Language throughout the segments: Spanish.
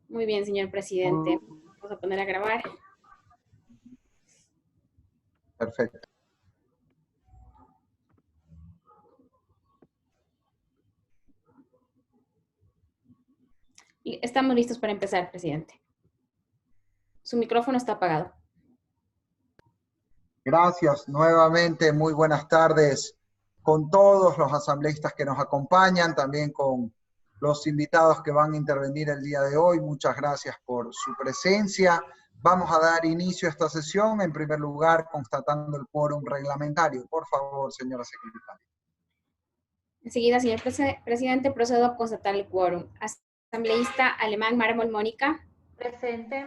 Muy bien, señor presidente. Vamos a poner a grabar. Perfecto. Y estamos listos para empezar, presidente. Su micrófono está apagado. Gracias nuevamente. Muy buenas tardes con todos los asambleístas que nos acompañan, también con los invitados que van a intervenir el día de hoy. Muchas gracias por su presencia. Vamos a dar inicio a esta sesión, en primer lugar, constatando el quórum reglamentario. Por favor, señora secretaria. Enseguida, señor presidente, procedo a constatar el quórum. Asambleísta Alemán Mármol Mónica. Presente.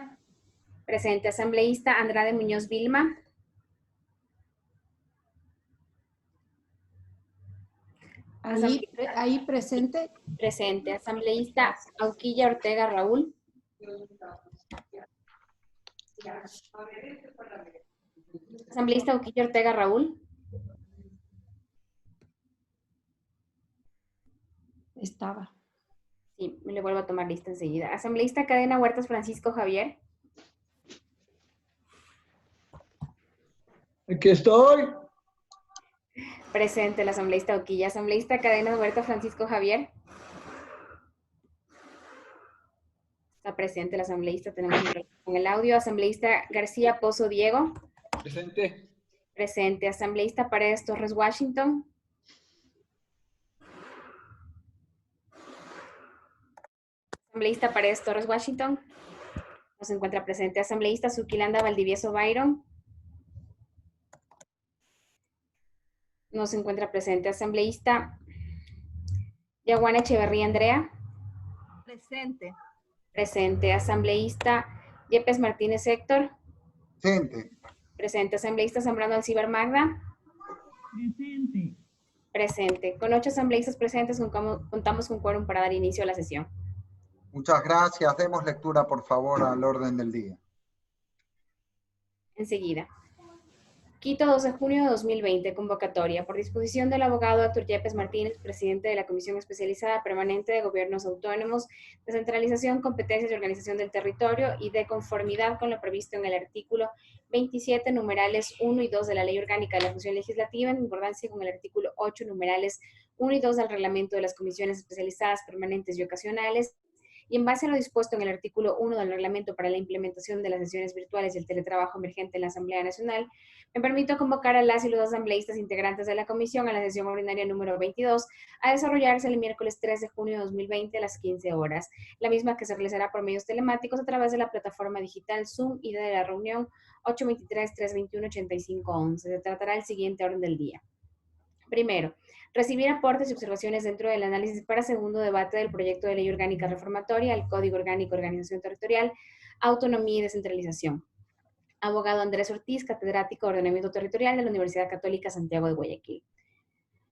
Presente. Asambleísta Andrade Muñoz Vilma. Ahí presente. Presente. Asambleísta Auquilla Ortega Raúl. Asambleísta Auquilla Ortega Raúl. Estaba. Sí, me le vuelvo a tomar lista enseguida. Asambleísta Cadena Huertas Francisco Javier. Aquí estoy. Presente el asambleísta Auquilla. Asambleísta Cadena Huerta Francisco Javier. Está presente el asambleísta. Tenemos con el audio. Asambleísta García Pozo Diego. Presente. Presente. Asambleísta Paredes Torres Washington. Asambleísta Paredes Torres Washington. No se encuentra presente. Asambleísta Suquilanda Valdivieso Byron. No se encuentra presente. Asambleísta Yaguana Echeverría Andrea. Presente. Presente. Asambleísta Yepes Martínez Héctor. Presente. Presente. Asambleísta Zambrano Alcibar Magda. Presente. Presente. Con 8 asambleístas presentes contamos con quórum para dar inicio a la sesión. Muchas gracias. Demos lectura, por favor, al orden del día. Enseguida. Quito, 12 de junio de 2020, convocatoria. Por disposición del abogado Héctor Yepes Martínez, presidente de la Comisión Especializada Permanente de Gobiernos Autónomos, Descentralización, Competencias y Organización del Territorio y de conformidad con lo previsto en el artículo 27, numerales 1 y 2 de la Ley Orgánica de la Función Legislativa, en concordancia con el artículo 8, numerales 1 y 2 del Reglamento de las Comisiones Especializadas Permanentes y Ocasionales, y en base a lo dispuesto en el artículo 1 del Reglamento para la implementación de las sesiones virtuales y el teletrabajo emergente en la Asamblea Nacional, me permito convocar a las y los asambleístas integrantes de la comisión a la sesión ordinaria número 22 a desarrollarse el miércoles 3 de junio de 2020 a las 15 horas, la misma que se realizará por medios telemáticos a través de la plataforma digital Zoom y de la reunión 823-321-8511. Se tratará el siguiente orden del día. Primero, recibir aportes y observaciones dentro del análisis para segundo debate del proyecto de ley orgánica reformatoria al Código Orgánico de Organización Territorial, Autonomía y Descentralización. Abogado Andrés Ortiz, catedrático de Ordenamiento Territorial de la Universidad Católica Santiago de Guayaquil.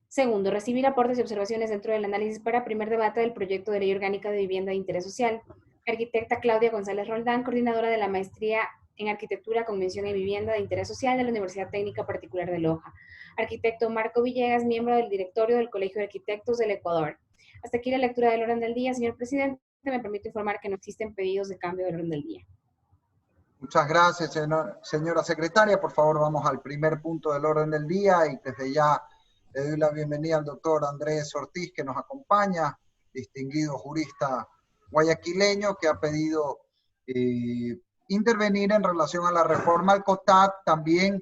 Segundo, recibir aportes y observaciones dentro del análisis para primer debate del proyecto de ley orgánica de vivienda de interés social. Arquitecta Claudia González Roldán, coordinadora de la maestría en Arquitectura, Convención y Vivienda de Interés Social de la Universidad Técnica Particular de Loja. Arquitecto Marco Villegas, miembro del directorio del Colegio de Arquitectos del Ecuador. Hasta aquí la lectura del orden del día, señor presidente. Me permito informar que no existen pedidos de cambio del orden del día. Muchas gracias, señora secretaria. Por favor, vamos al primer punto del orden del día y desde ya le doy la bienvenida al doctor Andrés Ortiz, que nos acompaña, distinguido jurista guayaquileño que ha pedido intervenir en relación a la reforma al COTAD. También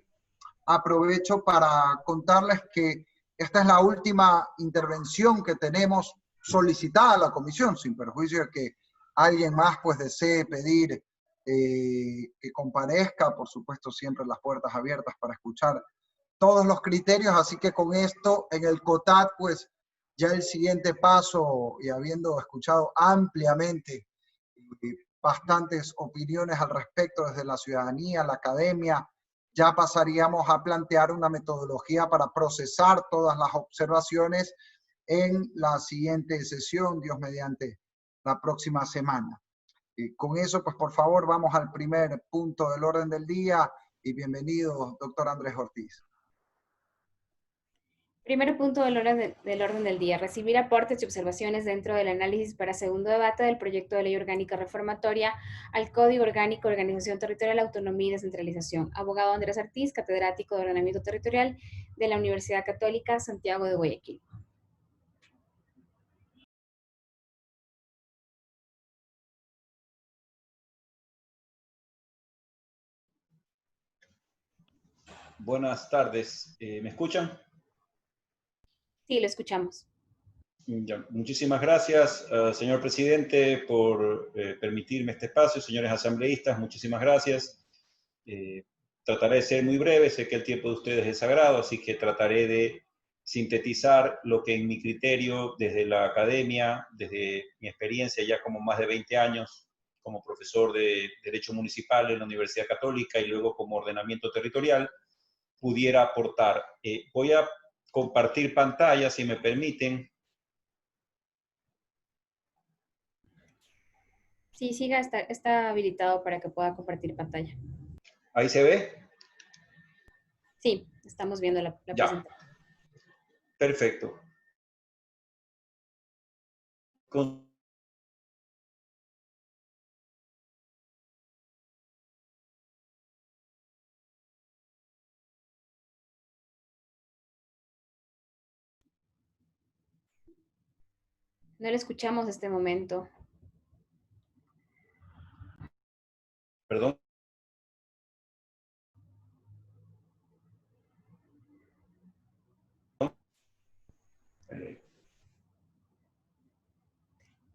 aprovecho para contarles que esta es la última intervención que tenemos solicitada a la comisión, sin perjuicio de que alguien más pues desee pedir que comparezca. Por supuesto, siempre las puertas abiertas para escuchar todos los criterios. Así que con esto, en el COTAD, pues ya el siguiente paso, y habiendo escuchado ampliamente bastantes opiniones al respecto desde la ciudadanía, la academia, ya pasaríamos a plantear una metodología para procesar todas las observaciones en la siguiente sesión, Dios mediante, la próxima semana. Con eso, pues por favor, vamos al primer punto del orden del día y bienvenido, doctor Andrés Ortiz. Primer punto del orden del día, recibir aportes y observaciones dentro del análisis para segundo debate del proyecto de ley orgánica reformatoria al Código Orgánico de Organización Territorial, Autonomía y Descentralización. Abogado Andrés Ortiz, catedrático de Ordenamiento Territorial de la Universidad Católica Santiago de Guayaquil. Buenas tardes. ¿Me escuchan? Sí, lo escuchamos. Ya, muchísimas gracias, señor presidente, por permitirme este espacio. Señores asambleístas, muchísimas gracias. Trataré de ser muy breve, sé que el tiempo de ustedes es sagrado, así que trataré de sintetizar lo que en mi criterio, desde la academia, desde mi experiencia ya como más de 20 años, como profesor de Derecho Municipal en la Universidad Católica y luego como ordenamiento territorial, pudiera aportar. Voy a compartir pantalla, si me permiten. Sí, siga, está habilitado para que pueda compartir pantalla. ¿Ahí se ve? Sí, estamos viendo la presentación. Perfecto. No le escuchamos en este momento. Perdón.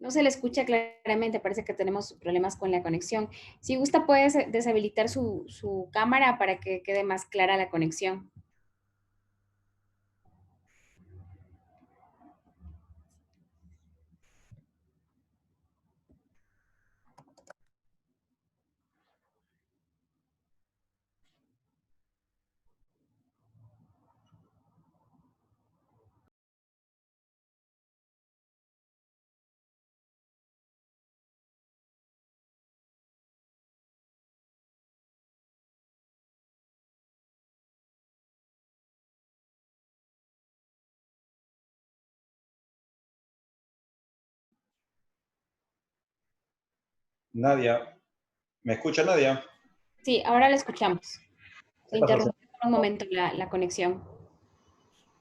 No se le escucha claramente, parece que tenemos problemas con la conexión. Si gusta, puede deshabilitar su cámara para que quede más clara la conexión. Nadia, ¿me escucha Nadia? Sí, ahora la escuchamos. Se ¿Qué pasó? interrumpió por un momento la conexión.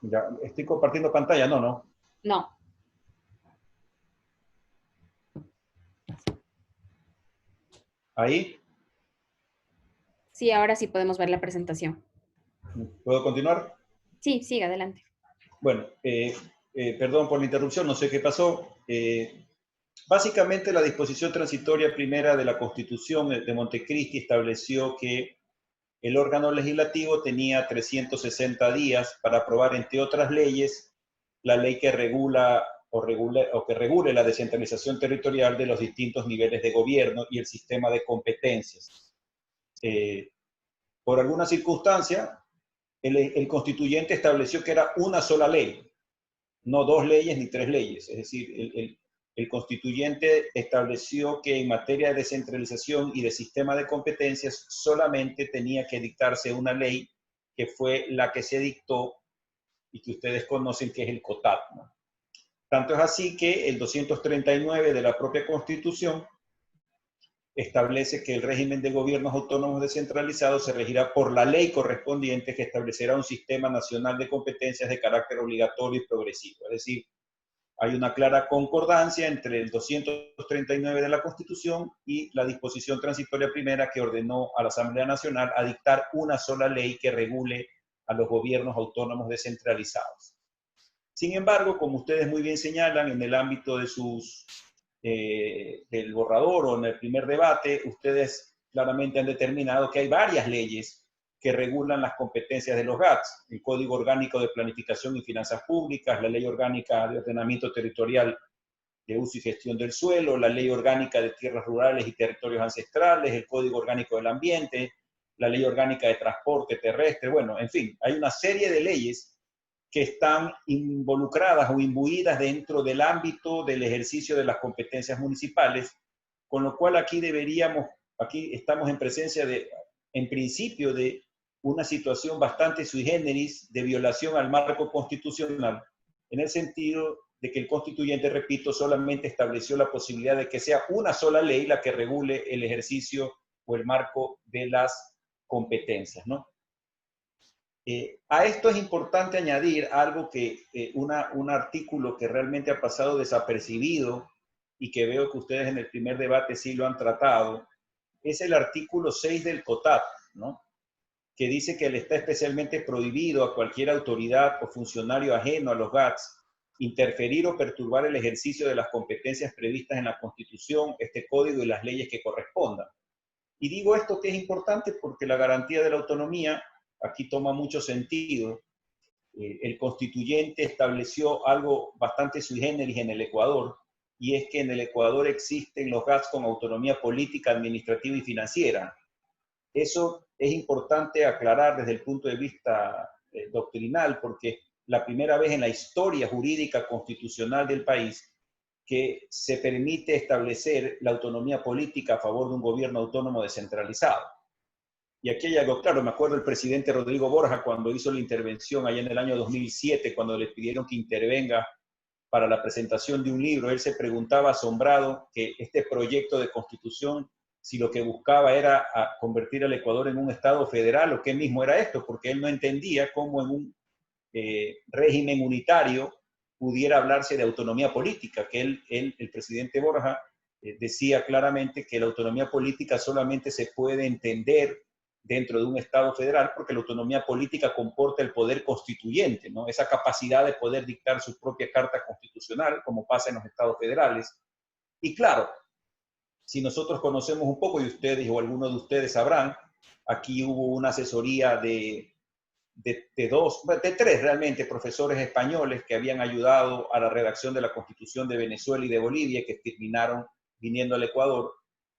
Ya, estoy compartiendo pantalla, no. No. ¿Ahí? Sí, ahora sí podemos ver la presentación. ¿Puedo continuar? Sí, siga adelante. Bueno, perdón por la interrupción, no sé qué pasó. Básicamente la disposición transitoria primera de la Constitución de Montecristi estableció que el órgano legislativo tenía 360 días para aprobar, entre otras leyes, la ley que regula o que regule la descentralización territorial de los distintos niveles de gobierno y el sistema de competencias. Por alguna circunstancia, el constituyente estableció que era una sola ley, no dos leyes ni tres leyes. Es decir, el constituyente estableció que en materia de descentralización y de sistema de competencias solamente tenía que dictarse una ley, que fue la que se dictó y que ustedes conocen, que es el COTAD, ¿no? Tanto es así que el 239 de la propia Constitución establece que el régimen de gobiernos autónomos descentralizados se regirá por la ley correspondiente, que establecerá un sistema nacional de competencias de carácter obligatorio y progresivo. Es decir, hay una clara concordancia entre el 239 de la Constitución y la disposición transitoria primera, que ordenó a la Asamblea Nacional a dictar una sola ley que regule a los gobiernos autónomos descentralizados. Sin embargo, como ustedes muy bien señalan, en el ámbito de del borrador o en el primer debate, ustedes claramente han determinado que hay varias leyes que regulan las competencias de los GATS: el Código Orgánico de Planificación y Finanzas Públicas, la Ley Orgánica de Ordenamiento Territorial de Uso y Gestión del Suelo, la Ley Orgánica de Tierras Rurales y Territorios Ancestrales, el Código Orgánico del Ambiente, la Ley Orgánica de Transporte Terrestre. Bueno, en fin, hay una serie de leyes que están involucradas o imbuidas dentro del ámbito del ejercicio de las competencias municipales, con lo cual aquí estamos en presencia de, en principio, de una situación bastante sui generis de violación al marco constitucional, en el sentido de que el constituyente, repito, solamente estableció la posibilidad de que sea una sola ley la que regule el ejercicio o el marco de las competencias, ¿no? A esto es importante añadir algo que, un artículo que realmente ha pasado desapercibido y que veo que ustedes en el primer debate sí lo han tratado, es el artículo 6 del COTAT, ¿no? Que dice que le está especialmente prohibido a cualquier autoridad o funcionario ajeno a los GATS interferir o perturbar el ejercicio de las competencias previstas en la Constitución, este código y las leyes que correspondan. Y digo esto que es importante porque la garantía de la autonomía aquí toma mucho sentido. El constituyente estableció algo bastante sui generis en el Ecuador, y es que en el Ecuador existen los GATS con autonomía política, administrativa y financiera. Eso es importante aclarar desde el punto de vista doctrinal, porque la primera vez en la historia jurídica constitucional del país que se permite establecer la autonomía política a favor de un gobierno autónomo descentralizado. Y aquí hay algo claro, me acuerdo el presidente Rodrigo Borja cuando hizo la intervención allá en el año 2007, cuando le pidieron que intervenga para la presentación de un libro, él se preguntaba asombrado que este proyecto de constitución, si lo que buscaba era convertir al Ecuador en un Estado federal o qué mismo era esto, porque él no entendía cómo en un régimen unitario pudiera hablarse de autonomía política, que el presidente Borja decía claramente que la autonomía política solamente se puede entender dentro de un Estado federal porque la autonomía política comporta el poder constituyente, ¿no? Esa capacidad de poder dictar su propia carta constitucional, como pasa en los Estados federales. Y claro, si nosotros conocemos un poco, y ustedes o algunos de ustedes sabrán, aquí hubo una asesoría de tres realmente profesores españoles que habían ayudado a la redacción de la Constitución de Venezuela y de Bolivia, que terminaron viniendo al Ecuador,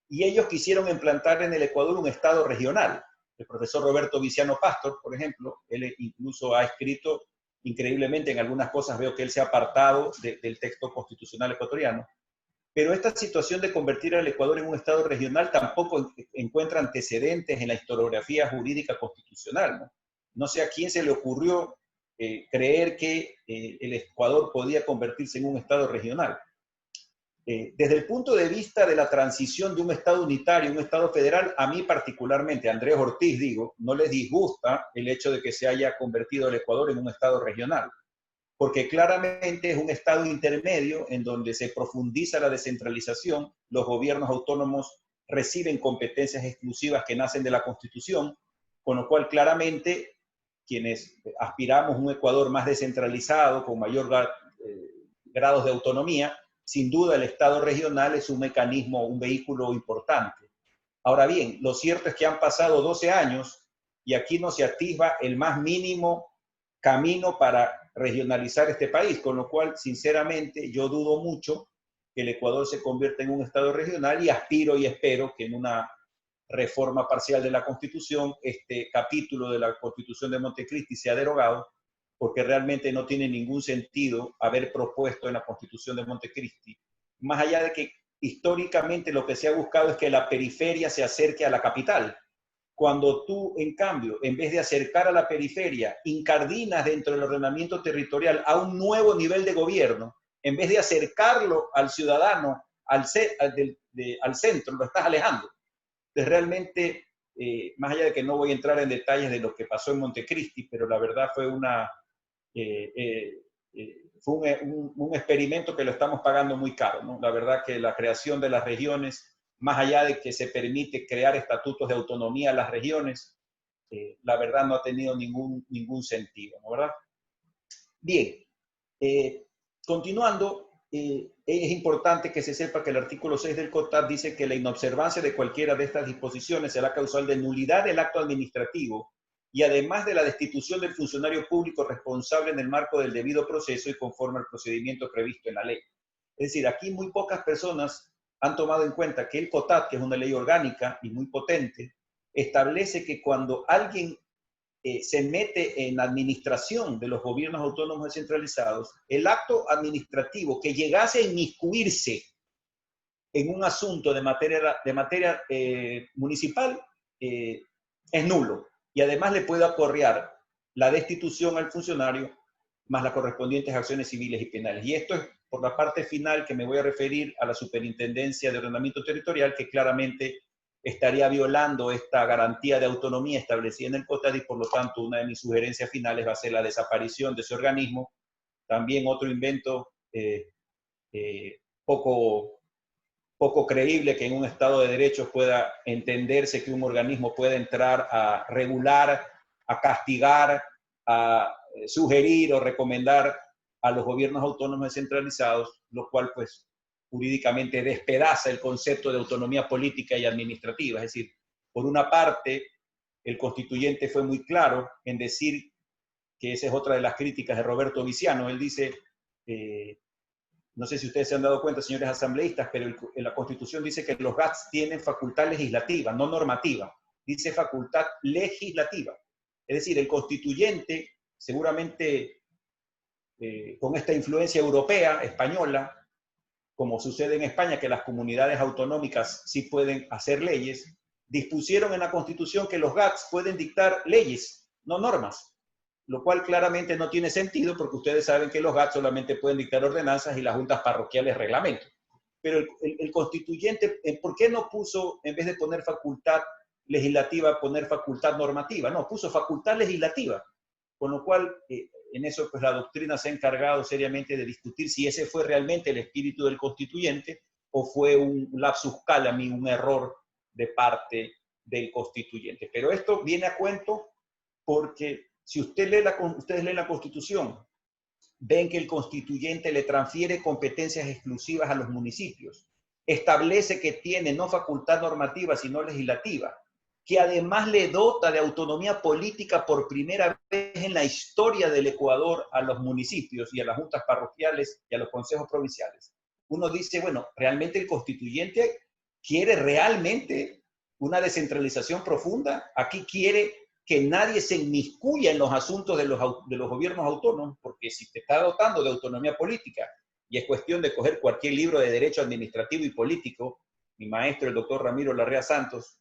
y ellos quisieron implantar en el Ecuador un Estado regional. El profesor Roberto Viciano Pastor, por ejemplo, él incluso ha escrito increíblemente, en algunas cosas veo que él se ha apartado del texto constitucional ecuatoriano, pero esta situación de convertir al Ecuador en un Estado regional tampoco encuentra antecedentes en la historiografía jurídica constitucional, ¿no? No sé a quién se le ocurrió creer que el Ecuador podía convertirse en un Estado regional. Desde el punto de vista de la transición de un Estado unitario a un Estado federal, a mí particularmente, a Andrés Ortiz, digo, no les disgusta el hecho de que se haya convertido el Ecuador en un Estado regional, porque claramente es un Estado intermedio en donde se profundiza la descentralización, los gobiernos autónomos reciben competencias exclusivas que nacen de la Constitución, con lo cual claramente quienes aspiramos a un Ecuador más descentralizado, con mayor grados de autonomía, sin duda el Estado regional es un mecanismo, un vehículo importante. Ahora bien, lo cierto es que han pasado 12 años y aquí no se atisba el más mínimo camino para regionalizar este país, con lo cual, sinceramente, yo dudo mucho que el Ecuador se convierta en un Estado regional y aspiro y espero que en una reforma parcial de la Constitución, este capítulo de la Constitución de Montecristi sea derogado, porque realmente no tiene ningún sentido haber propuesto en la Constitución de Montecristi, más allá de que históricamente lo que se ha buscado es que la periferia se acerque a la capital. Cuando tú, en cambio, en vez de acercar a la periferia, incardinas dentro del ordenamiento territorial a un nuevo nivel de gobierno, en vez de acercarlo al ciudadano, al centro, lo estás alejando. Entonces, realmente, más allá de que no voy a entrar en detalles de lo que pasó en Montecristi, pero la verdad fue un experimento que lo estamos pagando muy caro, ¿no? La verdad que la creación de las regiones, más allá de que se permite crear estatutos de autonomía a las regiones, la verdad no ha tenido ningún sentido, ¿no? ¿Verdad? Bien, continuando, es importante que se sepa que el artículo 6 del COTAD dice que la inobservancia de cualquiera de estas disposiciones será causal de nulidad del acto administrativo y además de la destitución del funcionario público responsable en el marco del debido proceso y conforme al procedimiento previsto en la ley. Es decir, aquí muy pocas personas han tomado en cuenta que el COTAD, que es una ley orgánica y muy potente, establece que cuando alguien se mete en administración de los gobiernos autónomos descentralizados, el acto administrativo que llegase a inmiscuirse en un asunto de materia municipal es nulo. y además le puede acorrear la destitución al funcionario más las correspondientes acciones civiles y penales. Y esto es por la parte final que me voy a referir a la Superintendencia de Ordenamiento Territorial, que claramente estaría violando esta garantía de autonomía establecida en el COTAD, y por lo tanto una de mis sugerencias finales va a ser la desaparición de ese organismo. También otro invento poco creíble que en un Estado de Derecho pueda entenderse que un organismo pueda entrar a regular, a castigar, a sugerir o recomendar a los gobiernos autónomos descentralizados, lo cual pues jurídicamente despedaza el concepto de autonomía política y administrativa. Es decir, por una parte, el constituyente fue muy claro en decir que esa es otra de las críticas de Roberto Viciano. Él dice, no sé si ustedes se han dado cuenta, señores asambleístas, pero en la Constitución dice que los GATS tienen facultad legislativa, no normativa. Dice facultad legislativa. Es decir, el constituyente, seguramente con esta influencia europea, española, como sucede en España, que las comunidades autonómicas sí pueden hacer leyes, dispusieron en la Constitución que los GATS pueden dictar leyes, no normas, lo cual claramente no tiene sentido porque ustedes saben que los GATS solamente pueden dictar ordenanzas y las juntas parroquiales reglamentos. Pero el constituyente, ¿por qué no puso, en vez de poner facultad legislativa, poner facultad normativa? No, puso facultad legislativa, con lo cual en eso pues la doctrina se ha encargado seriamente de discutir si ese fue realmente el espíritu del constituyente o fue un lapsus calami, un error de parte del constituyente. Pero esto viene a cuento porque si ustedes leen la Constitución, ven que el constituyente le transfiere competencias exclusivas a los municipios, establece que tiene no facultad normativa, sino legislativa, que además le dota de autonomía política por primera vez en la historia del Ecuador a los municipios y a las juntas parroquiales y a los consejos provinciales. Uno dice, bueno, ¿realmente el constituyente quiere realmente una descentralización profunda? Aquí quiere que nadie se inmiscuya en los asuntos de los gobiernos autónomos, porque si te está dotando de autonomía política y es cuestión de coger cualquier libro de derecho administrativo y político, mi maestro, el doctor Ramiro Larrea Santos,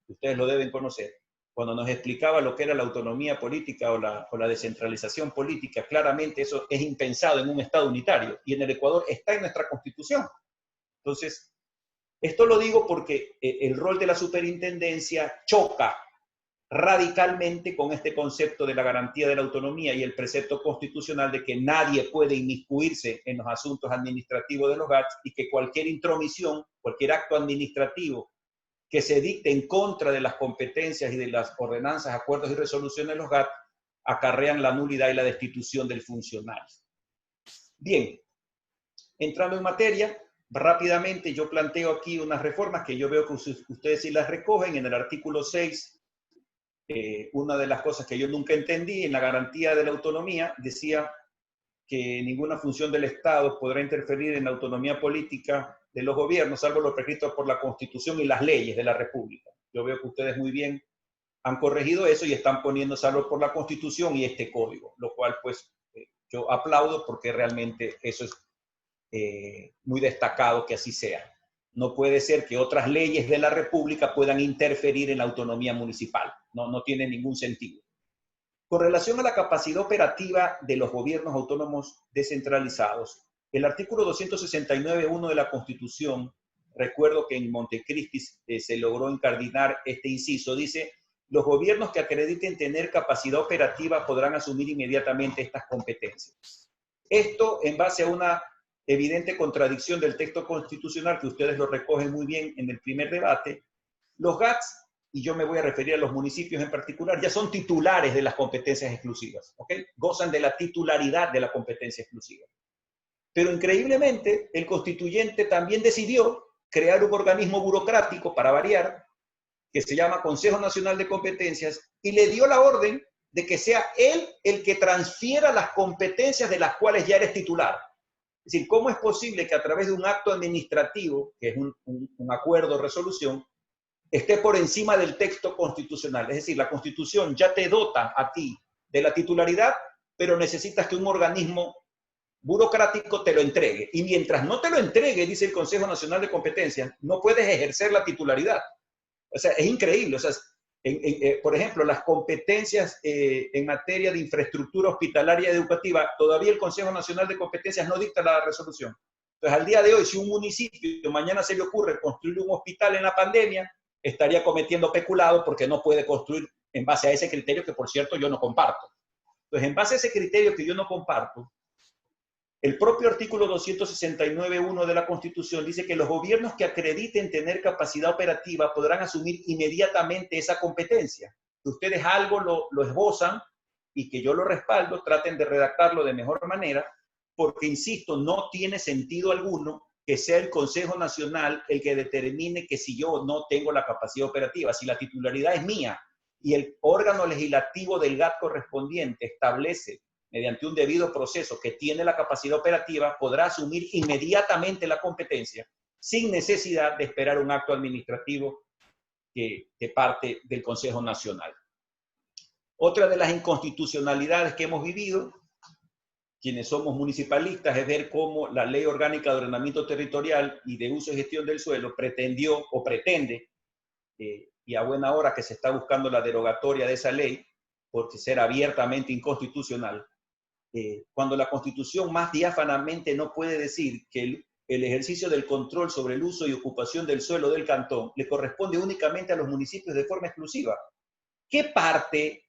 ustedes lo deben conocer, cuando nos explicaba lo que era la autonomía política o la descentralización política, claramente eso es impensado en un Estado unitario, y en el Ecuador está en nuestra Constitución. Entonces, esto lo digo porque el rol de la superintendencia choca radicalmente con este concepto de la garantía de la autonomía y el precepto constitucional de que nadie puede inmiscuirse en los asuntos administrativos de los GATS y que cualquier intromisión, cualquier acto administrativo que se dicte en contra de las competencias y de las ordenanzas, acuerdos y resoluciones de los GATS acarrean la nulidad y la destitución del funcionario. Bien, entrando en materia, rápidamente yo planteo aquí unas reformas que yo veo que ustedes sí las recogen en el artículo 6. Una de las cosas que yo nunca entendí en la garantía de la autonomía decía que ninguna función del Estado podrá interferir en la autonomía política de los gobiernos, salvo lo prescrito por la Constitución y las leyes de la República. Yo veo que ustedes muy bien han corregido eso y están poniendo salvo por la Constitución y este código, lo cual pues yo aplaudo porque realmente eso es muy destacado que así sea. No puede ser que otras leyes de la República puedan interferir en la autonomía municipal. No tiene ningún sentido. Con relación a la capacidad operativa de los gobiernos autónomos descentralizados, el artículo 269.1 de la Constitución, recuerdo que en Montecristi se logró incardinar este inciso, dice, los gobiernos que acrediten tener capacidad operativa podrán asumir inmediatamente estas competencias. Esto en base a una evidente contradicción del texto constitucional, que ustedes lo recogen muy bien en el primer debate. Los GATS, y yo me voy a referir a los municipios en particular, ya son titulares de las competencias exclusivas, ¿ok? Gozan de la titularidad de la competencia exclusiva. Pero increíblemente, el constituyente también decidió crear un organismo burocrático, para variar, que se llama Consejo Nacional de Competencias, y le dio la orden de que sea él el que transfiera las competencias de las cuales ya eres titular. Es decir, ¿cómo es posible que a través de un acto administrativo, que es un acuerdo o resolución, esté por encima del texto constitucional? Es decir, la Constitución ya te dota a ti de la titularidad, pero necesitas que un organismo burocrático te lo entregue. Y mientras no te lo entregue, dice el Consejo Nacional de Competencias, no puedes ejercer la titularidad. O sea, es increíble. O sea, Por ejemplo, las competencias en materia de infraestructura hospitalaria y educativa, todavía el Consejo Nacional de Competencias no dicta la resolución. Entonces, al día de hoy, si un municipio mañana se le ocurre construir un hospital en la pandemia, estaría cometiendo peculado porque no puede construir en base a ese criterio que, por cierto, yo no comparto. Entonces, en base a ese criterio que yo no comparto, el propio artículo 269.1 de la Constitución dice que los gobiernos que acrediten tener capacidad operativa podrán asumir inmediatamente esa competencia. Si ustedes algo lo esbozan y que yo lo respaldo, traten de redactarlo de mejor manera, porque, insisto, no tiene sentido alguno que sea el Consejo Nacional el que determine que si yo no tengo la capacidad operativa, si la titularidad es mía y el órgano legislativo del GAT correspondiente establece mediante un debido proceso que tiene la capacidad operativa, podrá asumir inmediatamente la competencia sin necesidad de esperar un acto administrativo que parte del Consejo Nacional. Otra de las inconstitucionalidades que hemos vivido, quienes somos municipalistas, es ver cómo la Ley Orgánica de Ordenamiento Territorial y de Uso y Gestión del Suelo pretendió o pretende, y a buena hora que se está buscando la derogatoria de esa ley, porque será abiertamente inconstitucional, cuando la Constitución más diáfanamente no puede decir que el ejercicio del control sobre el uso y ocupación del suelo del cantón le corresponde únicamente a los municipios de forma exclusiva. ¿Qué parte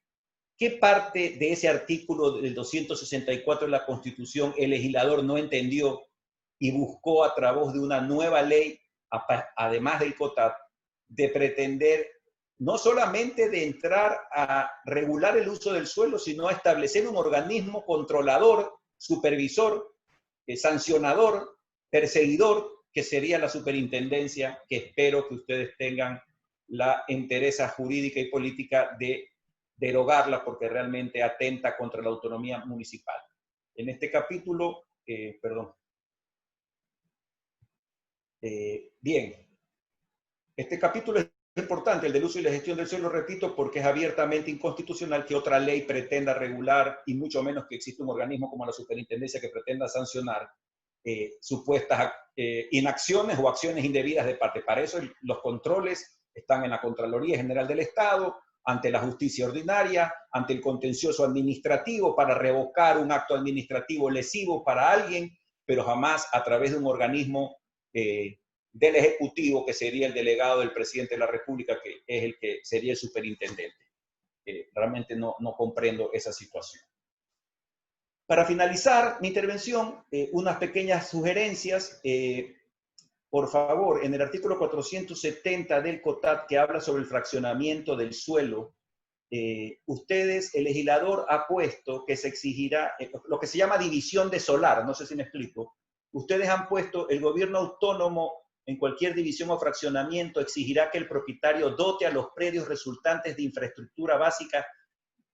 de ese artículo del 264 de la Constitución el legislador no entendió y buscó a través de una nueva ley, además del COTAP, de pretender no solamente de entrar a regular el uso del suelo, sino a establecer un organismo controlador, supervisor, sancionador, perseguidor, que sería la superintendencia, que espero que ustedes tengan la entereza jurídica y política de derogarla, porque realmente atenta contra la autonomía municipal. En este capítulo, bien, este capítulo es importante, el del uso y la gestión del suelo, repito, porque es abiertamente inconstitucional que otra ley pretenda regular, y mucho menos que exista un organismo como la superintendencia que pretenda sancionar supuestas inacciones o acciones indebidas de parte. Para eso los controles están en la Contraloría General del Estado, ante la justicia ordinaria, ante el contencioso administrativo, para revocar un acto administrativo lesivo para alguien, pero jamás a través de un organismo del Ejecutivo, que sería el delegado del presidente de la República, que es el que sería el superintendente. Realmente no comprendo esa situación. Para finalizar mi intervención, unas pequeñas sugerencias. Por favor, en el artículo 470 del COTAT, que habla sobre el fraccionamiento del suelo, ustedes, el legislador ha puesto que se exigirá lo que se llama división de solar, no sé si me explico. Ustedes han puesto, el gobierno autónomo en cualquier división o fraccionamiento exigirá que el propietario dote a los predios resultantes de infraestructura básica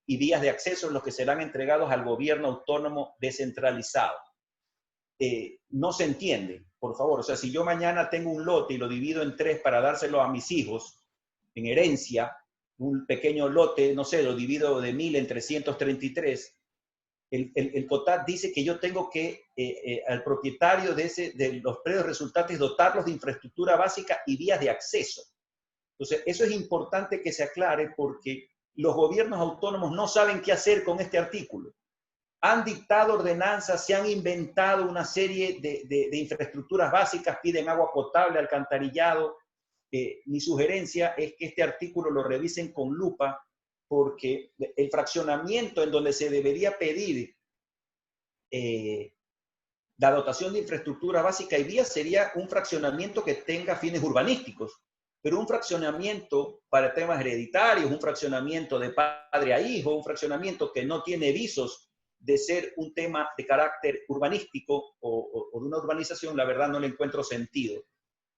y vías de acceso, los que serán entregados al gobierno autónomo descentralizado. No se entiende, por favor. O sea, si yo mañana tengo un lote y lo divido en 3 para dárselo a mis hijos en herencia, un pequeño lote, no sé, lo divido de 1000 en 333, el COTAT dice que yo tengo que al propietario de los predios resultantes dotarlos de infraestructura básica y vías de acceso. Entonces, eso es importante que se aclare, porque los gobiernos autónomos no saben qué hacer con este artículo. Han dictado ordenanzas, se han inventado una serie de infraestructuras básicas, piden agua potable, alcantarillado. Mi sugerencia es que este artículo lo revisen con lupa, porque el fraccionamiento en donde se debería pedir la dotación de infraestructura básica y vías sería un fraccionamiento que tenga fines urbanísticos, pero un fraccionamiento para temas hereditarios, un fraccionamiento de padre a hijo, un fraccionamiento que no tiene visos de ser un tema de carácter urbanístico o de una urbanización, la verdad no le encuentro sentido.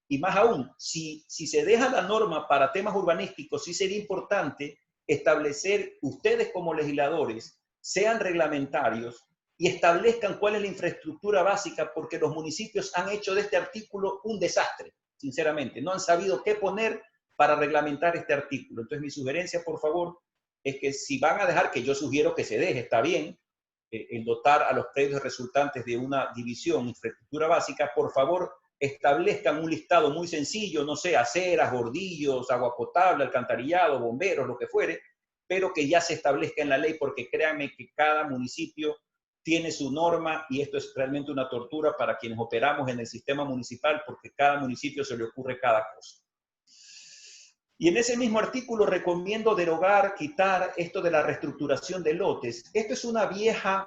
Y más aún, si se deja la norma para temas urbanísticos, sí sería importante establecer, ustedes como legisladores, sean reglamentarios y establezcan cuál es la infraestructura básica, porque los municipios han hecho de este artículo un desastre, sinceramente. No han sabido qué poner para reglamentar este artículo. Entonces, mi sugerencia, por favor, es que si van a dejar, que yo sugiero que se deje, está bien, el dotar a los predios resultantes de una división, infraestructura básica, por favor, establezcan un listado muy sencillo, no sé, aceras, bordillos, agua potable, alcantarillado, bomberos, lo que fuere, pero que ya se establezca en la ley, porque créanme que cada municipio tiene su norma y esto es realmente una tortura para quienes operamos en el sistema municipal, porque cada municipio se le ocurre cada cosa. Y en ese mismo artículo recomiendo derogar, quitar esto de la reestructuración de lotes. Esto es una vieja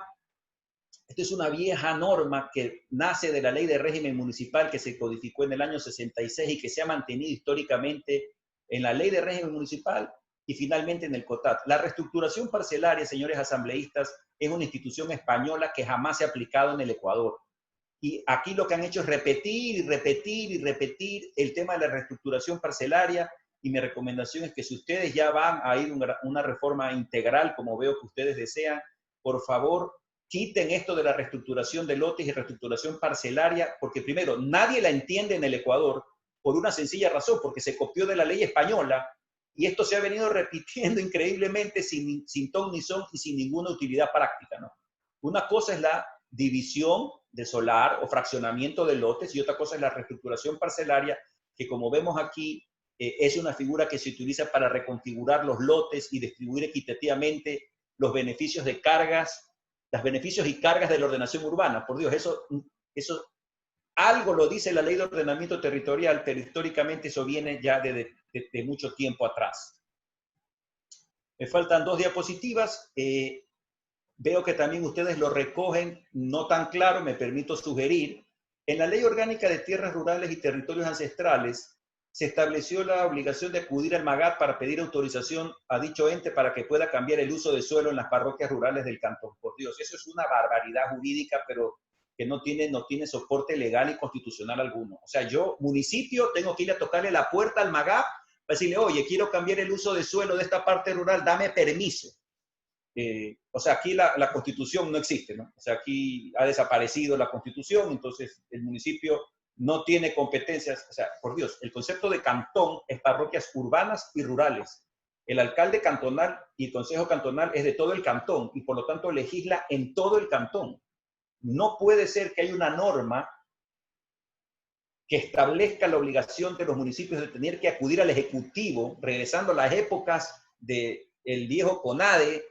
norma que nace de la Ley de Régimen Municipal que se codificó en el año 66 y que se ha mantenido históricamente en la Ley de Régimen Municipal y finalmente en el COTAT. La reestructuración parcelaria, señores asambleístas, es una institución española que jamás se ha aplicado en el Ecuador. Y aquí lo que han hecho es repetir y repetir y repetir el tema de la reestructuración parcelaria. Y mi recomendación es que si ustedes ya van a ir a una reforma integral, como veo que ustedes desean, por favor, quiten esto de la reestructuración de lotes y reestructuración parcelaria, porque primero, nadie la entiende en el Ecuador por una sencilla razón, porque se copió de la ley española y esto se ha venido repitiendo increíblemente sin ton ni son y sin ninguna utilidad práctica, ¿no? Una cosa es la división de solar o fraccionamiento de lotes y otra cosa es la reestructuración parcelaria, que como vemos aquí, es una figura que se utiliza para reconfigurar los lotes y distribuir equitativamente los beneficios de cargas, los beneficios y cargas de la ordenación urbana. Por Dios, eso algo lo dice la Ley de Ordenamiento Territorial, pero históricamente eso viene ya de mucho tiempo atrás. Me faltan 2 diapositivas. Veo que también ustedes lo recogen, no tan claro, me permito sugerir. En la Ley Orgánica de Tierras Rurales y Territorios Ancestrales, se estableció la obligación de acudir al MAGAT para pedir autorización a dicho ente para que pueda cambiar el uso de suelo en las parroquias rurales del cantón. Por Dios, eso es una barbaridad jurídica, pero que no tiene soporte legal y constitucional alguno. O sea, yo, municipio, tengo que ir a tocarle la puerta al MAGAT para decirle, oye, quiero cambiar el uso de suelo de esta parte rural, dame permiso. O sea, aquí la Constitución no existe, ¿no? O sea, aquí ha desaparecido la Constitución, entonces el municipio no tiene competencias. O sea, por Dios, el concepto de cantón es parroquias urbanas y rurales. El alcalde cantonal y el consejo cantonal es de todo el cantón y por lo tanto legisla en todo el cantón. No puede ser que haya una norma que establezca la obligación de los municipios de tener que acudir al Ejecutivo, regresando a las épocas del viejo CONADE,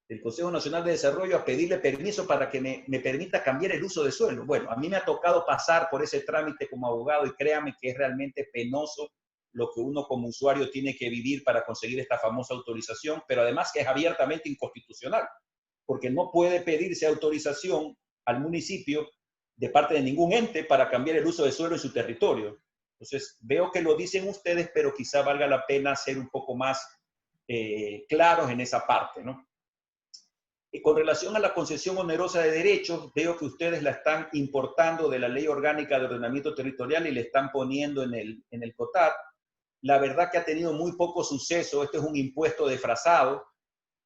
del Consejo Nacional de Desarrollo, a pedirle permiso para que me permita cambiar el uso de suelo. Bueno, a mí me ha tocado pasar por ese trámite como abogado y créame que es realmente penoso lo que uno como usuario tiene que vivir para conseguir esta famosa autorización, pero además que es abiertamente inconstitucional, porque no puede pedirse autorización al municipio de parte de ningún ente para cambiar el uso de suelo en su territorio. Entonces, veo que lo dicen ustedes, pero quizá valga la pena ser un poco más claros en esa parte, ¿no? Y con relación a la concesión onerosa de derechos, veo que ustedes la están importando de la Ley Orgánica de Ordenamiento Territorial y le están poniendo en el COTAT. La verdad que ha tenido muy poco suceso. Esto es un impuesto disfrazado.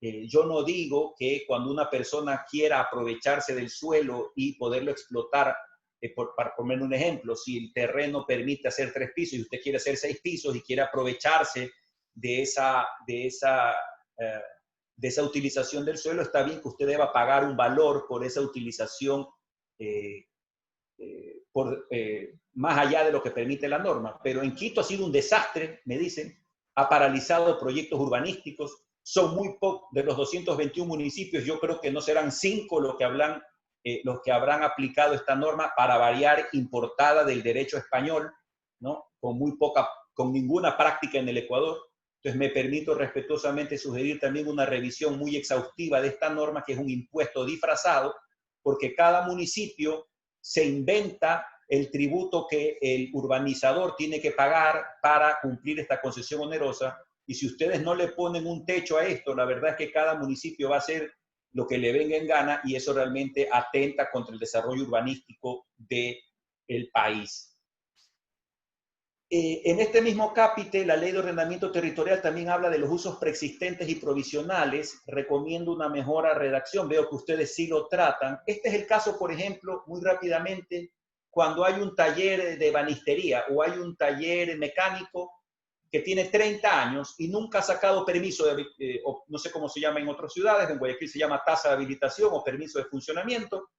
Yo no digo que cuando una persona quiera aprovecharse del suelo y poderlo explotar, para poner un ejemplo, si el terreno permite hacer 3 pisos y usted quiere hacer 6 pisos y quiere aprovecharse de esa utilización del suelo, está bien que usted deba pagar un valor por esa utilización más allá de lo que permite la norma. Pero en Quito ha sido un desastre, me dicen, ha paralizado proyectos urbanísticos, son muy pocos, de los 221 municipios, yo creo que no serán 5 los que habrán aplicado esta norma, para variar, importada del derecho español, ¿no? Con ninguna práctica en el Ecuador. Entonces me permito respetuosamente sugerir también una revisión muy exhaustiva de esta norma, que es un impuesto disfrazado, porque cada municipio se inventa el tributo que el urbanizador tiene que pagar para cumplir esta concesión onerosa. Y si ustedes no le ponen un techo a esto, la verdad es que cada municipio va a hacer lo que le venga en gana y eso realmente atenta contra el desarrollo urbanístico del país. En este mismo capítulo, la Ley de Ordenamiento Territorial también habla de los usos preexistentes y provisionales. Recomiendo una mejora redacción. Veo que ustedes sí lo tratan. Este es el caso, por ejemplo, muy rápidamente, cuando hay un taller de ebanistería o hay un taller mecánico que tiene 30 años y nunca ha sacado permiso, o no sé cómo se llama en otras ciudades, en Guayaquil se llama tasa de habilitación o permiso de funcionamiento.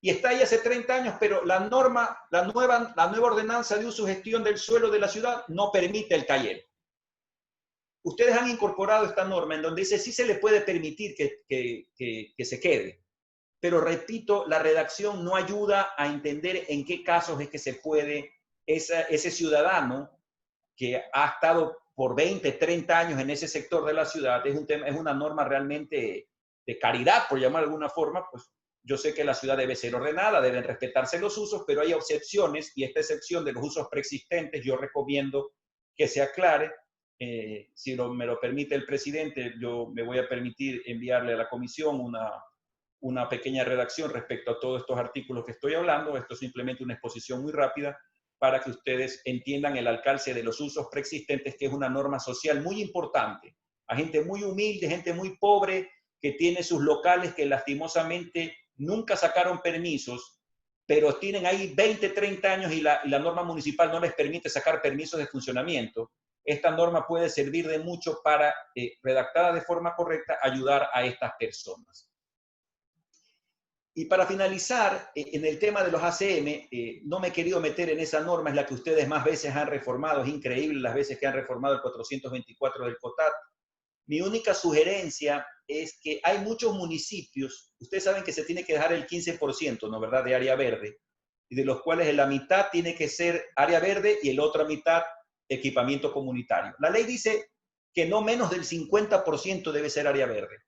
y está ahí hace 30 años, pero la nueva ordenanza de uso y gestión del suelo de la ciudad no permite el taller. Ustedes han incorporado esta norma en donde dice sí se le puede permitir que se quede, pero repito, la redacción no ayuda a entender en qué casos es que se puede, ese ciudadano que ha estado por 20, 30 años en ese sector de la ciudad, es una norma realmente de caridad, por llamar de alguna forma, pues yo sé que la ciudad debe ser ordenada, deben respetarse los usos, pero hay excepciones, y esta excepción de los usos preexistentes yo recomiendo que se aclare. Si me lo permite el presidente, yo me voy a permitir enviarle a la comisión una pequeña redacción respecto a todos estos artículos que estoy hablando. Esto es simplemente una exposición muy rápida para que ustedes entiendan el alcance de los usos preexistentes, que es una norma social muy importante. A gente muy humilde, gente muy pobre, que tiene sus locales que lastimosamente nunca sacaron permisos, pero tienen ahí 20, 30 años y la norma municipal no les permite sacar permisos de funcionamiento. Esta norma puede servir de mucho para, redactada de forma correcta, ayudar a estas personas. Y para finalizar, en el tema de los ACM, no me he querido meter en esa norma, es la que ustedes más veces han reformado, es increíble las veces que han reformado el 424 del COTAT. Mi única sugerencia es que hay muchos municipios, ustedes saben que se tiene que dejar el 15%, ¿no verdad?, de área verde, y de los cuales la mitad tiene que ser área verde y la otra mitad equipamiento comunitario. La ley dice que no menos del 50% debe ser área verde,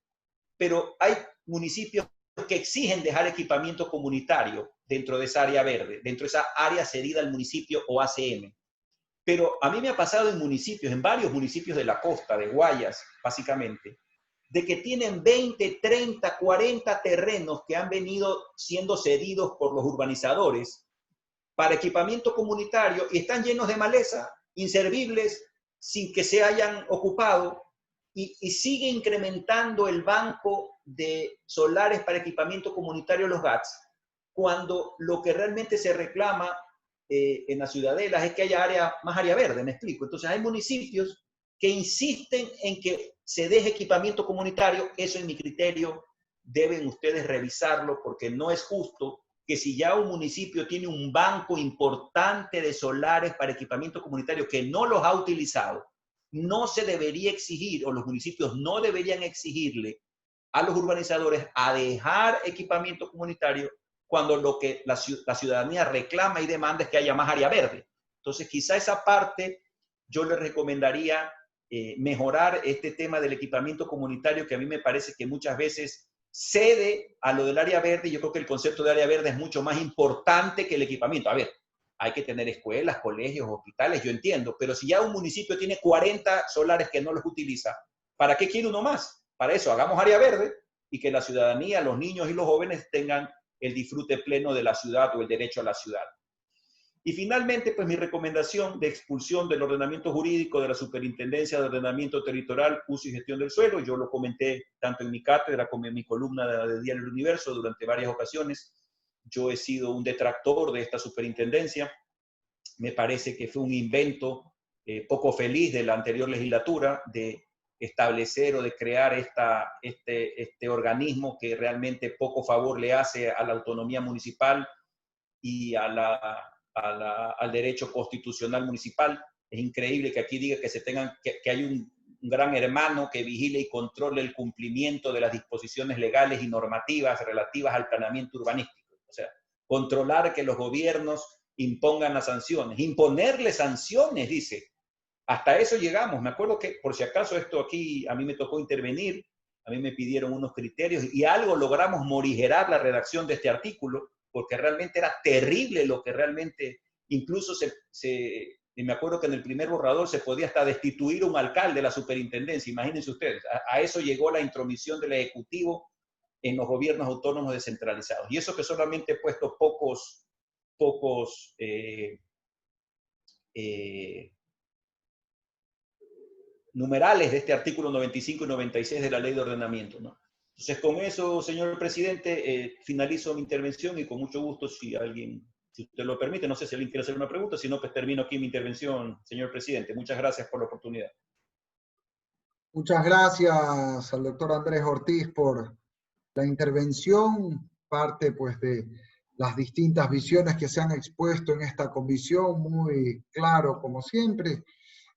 pero hay municipios que exigen dejar equipamiento comunitario dentro de esa área verde, dentro de esa área cedida al municipio o ACM. Pero a mí me ha pasado en municipios, en varios municipios de la costa, de Guayas, básicamente, de que tienen 20, 30, 40 terrenos que han venido siendo cedidos por los urbanizadores para equipamiento comunitario y están llenos de maleza, inservibles, sin que se hayan ocupado, y sigue incrementando el banco de solares para equipamiento comunitario los GATS, cuando lo que realmente se reclama en las ciudadelas es que haya más área verde, me explico. Entonces hay municipios que insisten en que se deje equipamiento comunitario. Eso, en mi criterio, deben ustedes revisarlo, porque no es justo que si ya un municipio tiene un banco importante de solares para equipamiento comunitario que no los ha utilizado, no se debería exigir, o los municipios no deberían exigirle a los urbanizadores a dejar equipamiento comunitario cuando lo que la ciudadanía reclama y demanda es que haya más área verde. Entonces, quizá esa parte yo le recomendaría mejorar este tema del equipamiento comunitario, que a mí me parece que muchas veces cede a lo del área verde, y yo creo que el concepto de área verde es mucho más importante que el equipamiento. A ver, hay que tener escuelas, colegios, hospitales, yo entiendo, pero si ya un municipio tiene 40 solares que no los utiliza, ¿para qué quiere uno más? Para eso, hagamos área verde y que la ciudadanía, los niños y los jóvenes tengan el disfrute pleno de la ciudad o el derecho a la ciudad. Y finalmente, pues mi recomendación de expulsión del ordenamiento jurídico de la Superintendencia de Ordenamiento Territorial, Uso y Gestión del Suelo. Yo lo comenté tanto en mi cátedra como en mi columna de Diario El Universo durante varias ocasiones. Yo he sido un detractor de esta superintendencia. Me parece que fue un invento poco feliz de la anterior legislatura de establecer o de crear este organismo que realmente poco favor le hace a la autonomía municipal y al derecho constitucional municipal. Es increíble que aquí diga que hay un gran hermano que vigile y controle el cumplimiento de las disposiciones legales y normativas relativas al planeamiento urbanístico. O sea, controlar que los gobiernos impongan las sanciones, imponerle sanciones, dice. Hasta eso llegamos. Me acuerdo que, por si acaso, esto aquí a mí me tocó intervenir, a mí me pidieron unos criterios y algo logramos morigerar la redacción de este artículo, porque realmente era terrible lo que realmente, incluso me acuerdo que en el primer borrador se podía hasta destituir un alcalde de la superintendencia, imagínense ustedes. A eso llegó la intromisión del Ejecutivo en los gobiernos autónomos descentralizados. Y eso que solamente he puesto pocos numerales de este artículo 95 y 96 de la Ley de Ordenamiento, ¿no? Entonces, con eso, señor presidente, finalizo mi intervención y con mucho gusto, si usted lo permite, no sé si alguien quiere hacer una pregunta, si no, pues termino aquí mi intervención, señor presidente. Muchas gracias por la oportunidad. Muchas gracias al doctor Andrés Ortiz por la intervención, parte pues de las distintas visiones que se han expuesto en esta comisión, muy claro como siempre.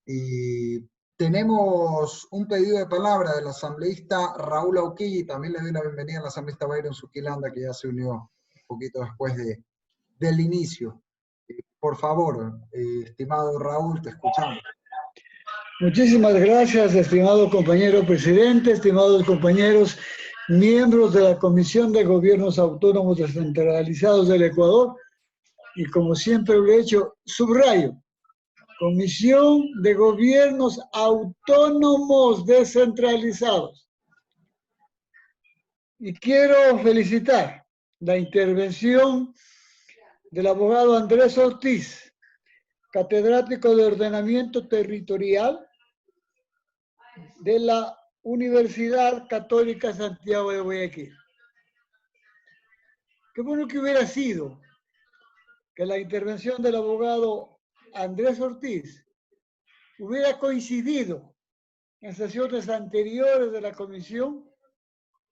Y tenemos un pedido de palabra del asambleísta Raúl Auquilli, también le doy la bienvenida al asambleísta Byron Suquilanda, que ya se unió un poquito después del inicio. Por favor, estimado Raúl, te escuchamos. Muchísimas gracias, estimado compañero presidente, estimados compañeros, miembros de la Comisión de Gobiernos Autónomos Descentralizados del Ecuador, y como siempre lo he hecho, subrayo, Comisión de Gobiernos Autónomos Descentralizados. Y quiero felicitar la intervención del abogado Andrés Ortiz, catedrático de Ordenamiento Territorial de la Universidad Católica Santiago de Guayaquil. Qué bueno que hubiera sido que la intervención del abogado Andrés Ortiz hubiera coincidido en sesiones anteriores de la comisión,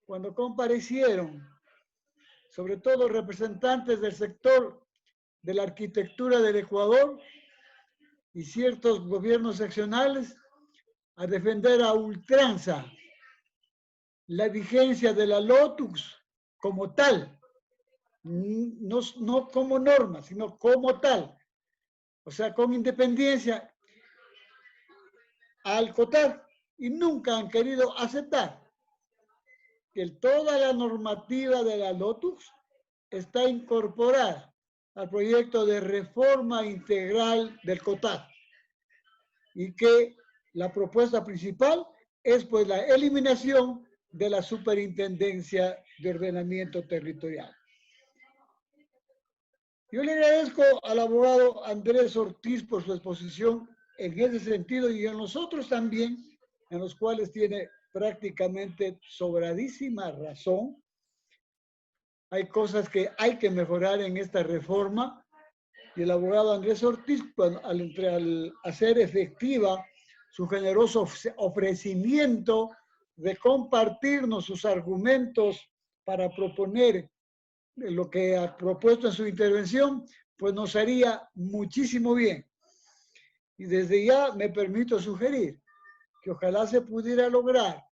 cuando comparecieron, sobre todo representantes del sector de la arquitectura del Ecuador y ciertos gobiernos seccionales, a defender a ultranza la vigencia de la LOTUS como tal, no como norma, sino como tal, o sea, con independencia al COTAD, y nunca han querido aceptar que toda la normativa de la LOTUS está incorporada al proyecto de reforma integral del COTAD, y que la propuesta principal es pues la eliminación de la Superintendencia de Ordenamiento Territorial. Yo le agradezco al abogado Andrés Ortiz por su exposición en ese sentido, y en los otros también, en los cuales tiene prácticamente sobradísima razón. Hay cosas que hay que mejorar en esta reforma, y el abogado Andrés Ortiz, al hacer efectiva su generoso ofrecimiento de compartirnos sus argumentos para proponer lo que ha propuesto en su intervención, pues nos haría muchísimo bien. Y desde ya me permito sugerir que ojalá se pudiera lograr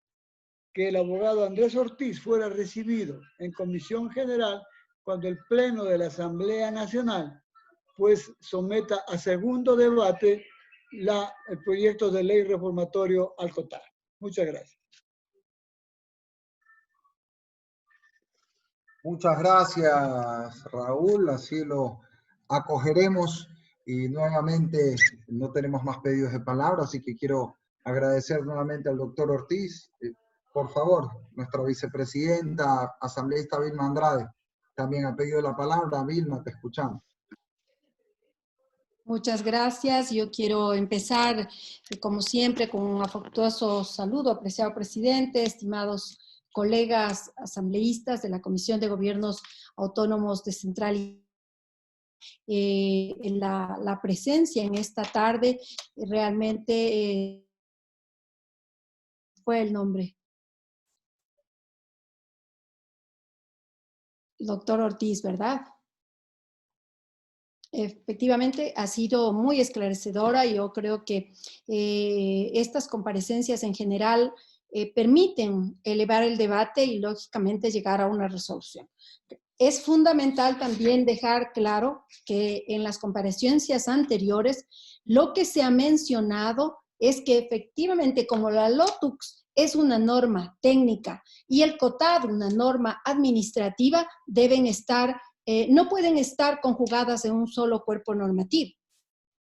que el abogado Andrés Ortiz fuera recibido en Comisión General cuando el Pleno de la Asamblea Nacional pues someta a segundo debate el proyecto de ley reformatorio al COTAD. Muchas gracias. Muchas gracias, Raúl, así lo acogeremos, y nuevamente no tenemos más pedidos de palabra, así que quiero agradecer nuevamente al doctor Ortiz. Por favor, nuestra vicepresidenta, asambleísta Vilma Andrade, también ha pedido la palabra. Vilma, te escuchamos. Muchas gracias. Yo quiero empezar, como siempre, con un afectuoso saludo, apreciado presidente, estimados colegas asambleístas de la Comisión de Gobiernos Autónomos Descentralizados. La presencia en esta tarde realmente fue el nombre. Doctor Ortiz, ¿verdad? Efectivamente, ha sido muy esclarecedora. Yo creo que estas comparecencias en general permiten elevar el debate y, lógicamente, llegar a una resolución. Es fundamental también dejar claro que en las comparecencias anteriores lo que se ha mencionado es que efectivamente, como la LOTUS es una norma técnica y el COTAD una norma administrativa, deben estar no pueden estar conjugadas en un solo cuerpo normativo.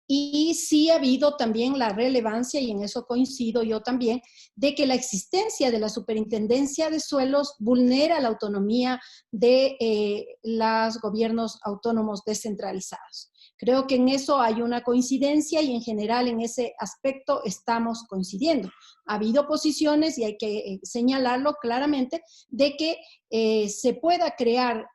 Y sí ha habido también la relevancia, y en eso coincido yo también, de que la existencia de la Superintendencia de Suelos vulnera la autonomía de los gobiernos autónomos descentralizados. Creo que en eso hay una coincidencia, y en general en ese aspecto estamos coincidiendo. Ha habido posiciones, y hay que señalarlo claramente, de que se pueda crear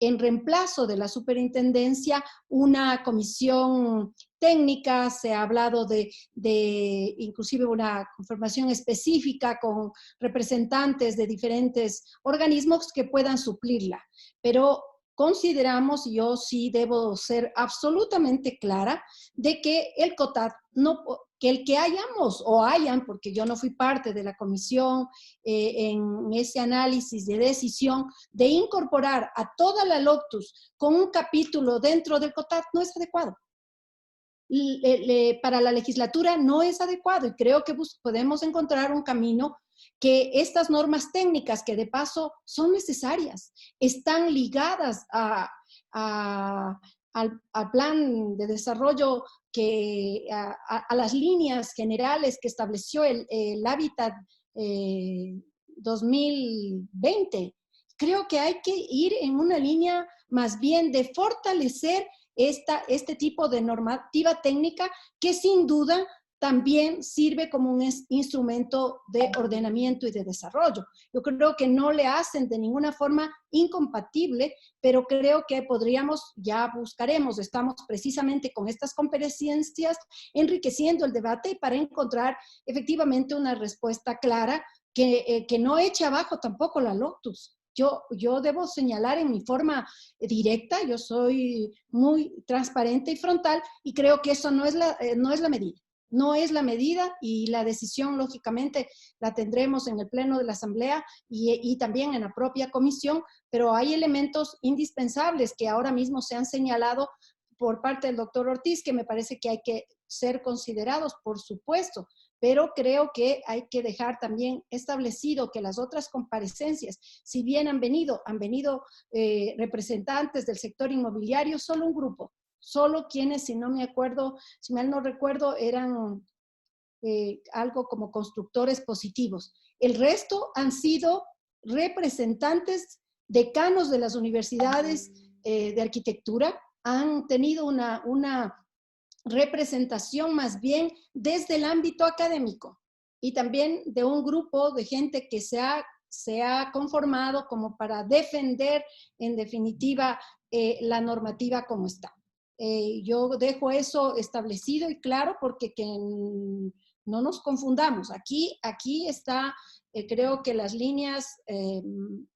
en reemplazo de la superintendencia una comisión técnica. Se ha hablado de inclusive una conformación específica con representantes de diferentes organismos que puedan suplirla. Pero consideramos, y yo sí debo ser absolutamente clara, de que el COTAD, no, que el que hayamos o hayan, porque yo no fui parte de la comisión en ese análisis de decisión, de incorporar a toda la LOCTUS con un capítulo dentro del COTAD no es adecuado. Para la legislatura no es adecuado y creo que podemos encontrar un camino que estas normas técnicas, que de paso son necesarias, están ligadas al plan de desarrollo, a las líneas generales que estableció el Hábitat 2020. Creo que hay que ir en una línea más bien de fortalecer este tipo de normativa técnica que sin duda también sirve como un instrumento de ordenamiento y de desarrollo. Yo creo que no le hacen de ninguna forma incompatible, pero creo que podríamos, ya buscaremos, estamos precisamente con estas comparecencias enriqueciendo el debate para encontrar efectivamente una respuesta clara que no eche abajo tampoco la LOCTUS. Yo debo señalar en mi forma directa, yo soy muy transparente y frontal y creo que eso no es la medida. No es la medida y la decisión, lógicamente, la tendremos en el Pleno de la Asamblea y también en la propia comisión, pero hay elementos indispensables que ahora mismo se han señalado por parte del doctor Ortiz, que me parece que hay que ser considerados, por supuesto, pero creo que hay que dejar también establecido que las otras comparecencias, si bien han venido representantes del sector inmobiliario, solo un grupo, solo quienes, si mal no recuerdo, eran algo como constructores positivos. El resto han sido representantes, decanos de las universidades de arquitectura, han tenido una representación más bien desde el ámbito académico y también de un grupo de gente que se ha conformado como para defender, en definitiva, la normativa como está. Yo dejo eso establecido y claro porque que no nos confundamos. Aquí está, creo que las líneas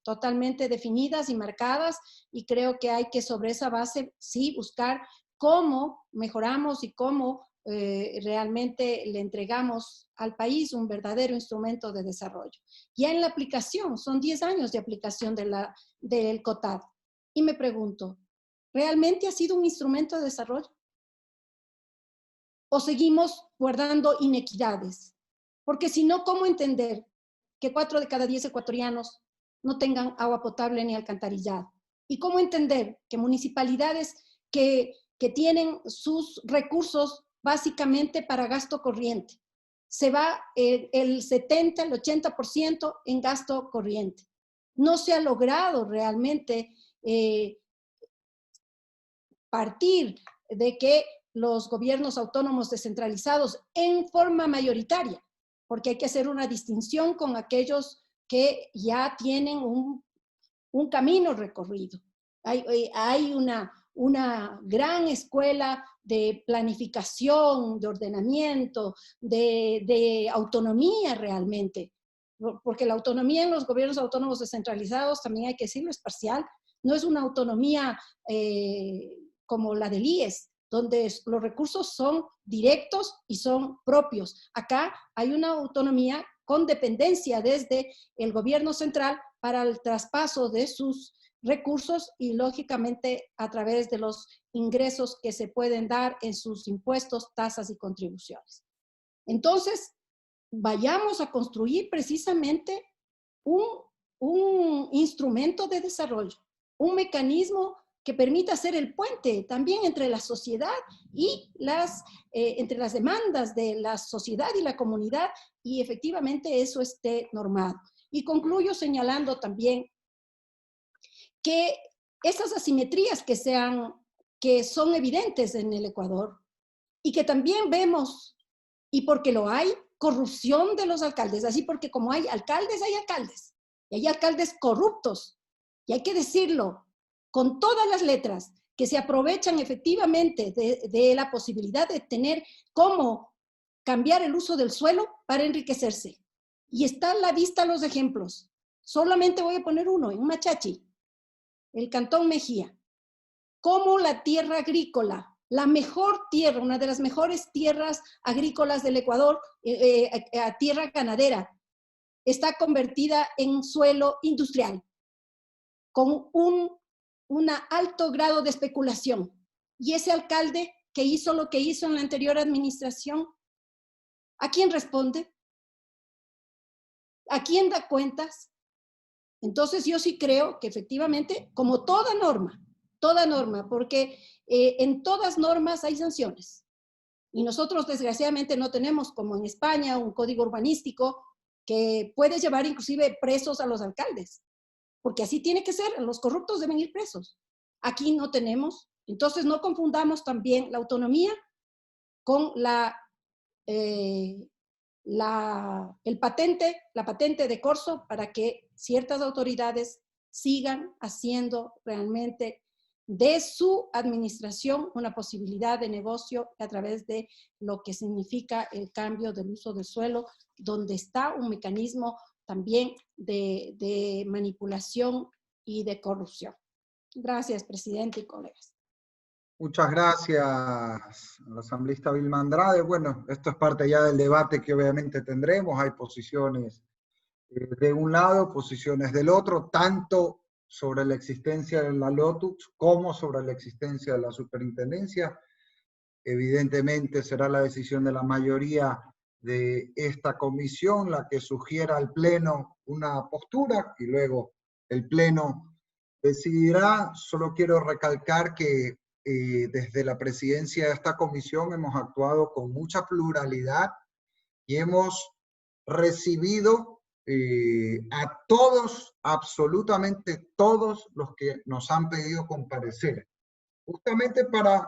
totalmente definidas y marcadas y creo que hay que sobre esa base sí buscar cómo mejoramos y cómo realmente le entregamos al país un verdadero instrumento de desarrollo. Ya en la aplicación, son 10 años de aplicación del COTAD. Y me pregunto, ¿realmente ha sido un instrumento de desarrollo? ¿O seguimos guardando inequidades? Porque si no, ¿cómo entender que 4 de cada 10 ecuatorianos no tengan agua potable ni alcantarillado? ¿Y cómo entender que municipalidades que tienen sus recursos básicamente para gasto corriente, se va el 70, el 80% en gasto corriente? No se ha logrado realmente partir de que los gobiernos autónomos descentralizados en forma mayoritaria, porque hay que hacer una distinción con aquellos que ya tienen un camino recorrido. Hay una gran escuela de planificación, de ordenamiento, de autonomía realmente, porque la autonomía en los gobiernos autónomos descentralizados, también hay que decirlo, es parcial, no es una autonomía como la del IES, donde los recursos son directos y son propios. Acá hay una autonomía con dependencia desde el gobierno central para el traspaso de sus recursos y lógicamente a través de los ingresos que se pueden dar en sus impuestos, tasas y contribuciones. Entonces, vayamos a construir precisamente un instrumento de desarrollo, un mecanismo que permita hacer el puente también entre la sociedad y entre las demandas de la sociedad y la comunidad y efectivamente eso esté normado. Y concluyo señalando también que esas asimetrías que son evidentes en el Ecuador y que también vemos, y porque lo hay, corrupción de los alcaldes, así porque como hay alcaldes, y hay alcaldes corruptos, y hay que decirlo con todas las letras, que se aprovechan efectivamente de la posibilidad de tener cómo cambiar el uso del suelo para enriquecerse. Y está a la vista los ejemplos. Solamente voy a poner uno, en Machachi. el Cantón Mejía, como la tierra agrícola, la mejor tierra, una de las mejores tierras agrícolas del Ecuador, tierra ganadera, está convertida en suelo industrial, con un alto grado de especulación. Y ese alcalde que hizo lo que hizo en la anterior administración, ¿a quién responde? ¿A quién da cuentas? Entonces yo sí creo que efectivamente, como toda norma, porque en todas normas hay sanciones. Y nosotros desgraciadamente no tenemos, como en España, un código urbanístico que puede llevar inclusive presos a los alcaldes, porque así tiene que ser, los corruptos deben ir presos. Aquí no tenemos, entonces no confundamos también la autonomía con la patente de corso para que ciertas autoridades sigan haciendo realmente de su administración una posibilidad de negocio a través de lo que significa el cambio del uso del suelo, donde está un mecanismo también de manipulación y de corrupción. Gracias, presidente y colegas. Muchas gracias al asambleísta Vilma Andrade. Bueno, esto es parte ya del debate que obviamente tendremos. Hay posiciones de un lado, posiciones del otro, tanto sobre la existencia de la LOTUS como sobre la existencia de la superintendencia. Evidentemente será la decisión de la mayoría de esta comisión la que sugiera al Pleno una postura y luego el Pleno decidirá. Solo quiero recalcar que desde la presidencia de esta comisión hemos actuado con mucha pluralidad y hemos recibido a todos, absolutamente todos los que nos han pedido comparecer, justamente para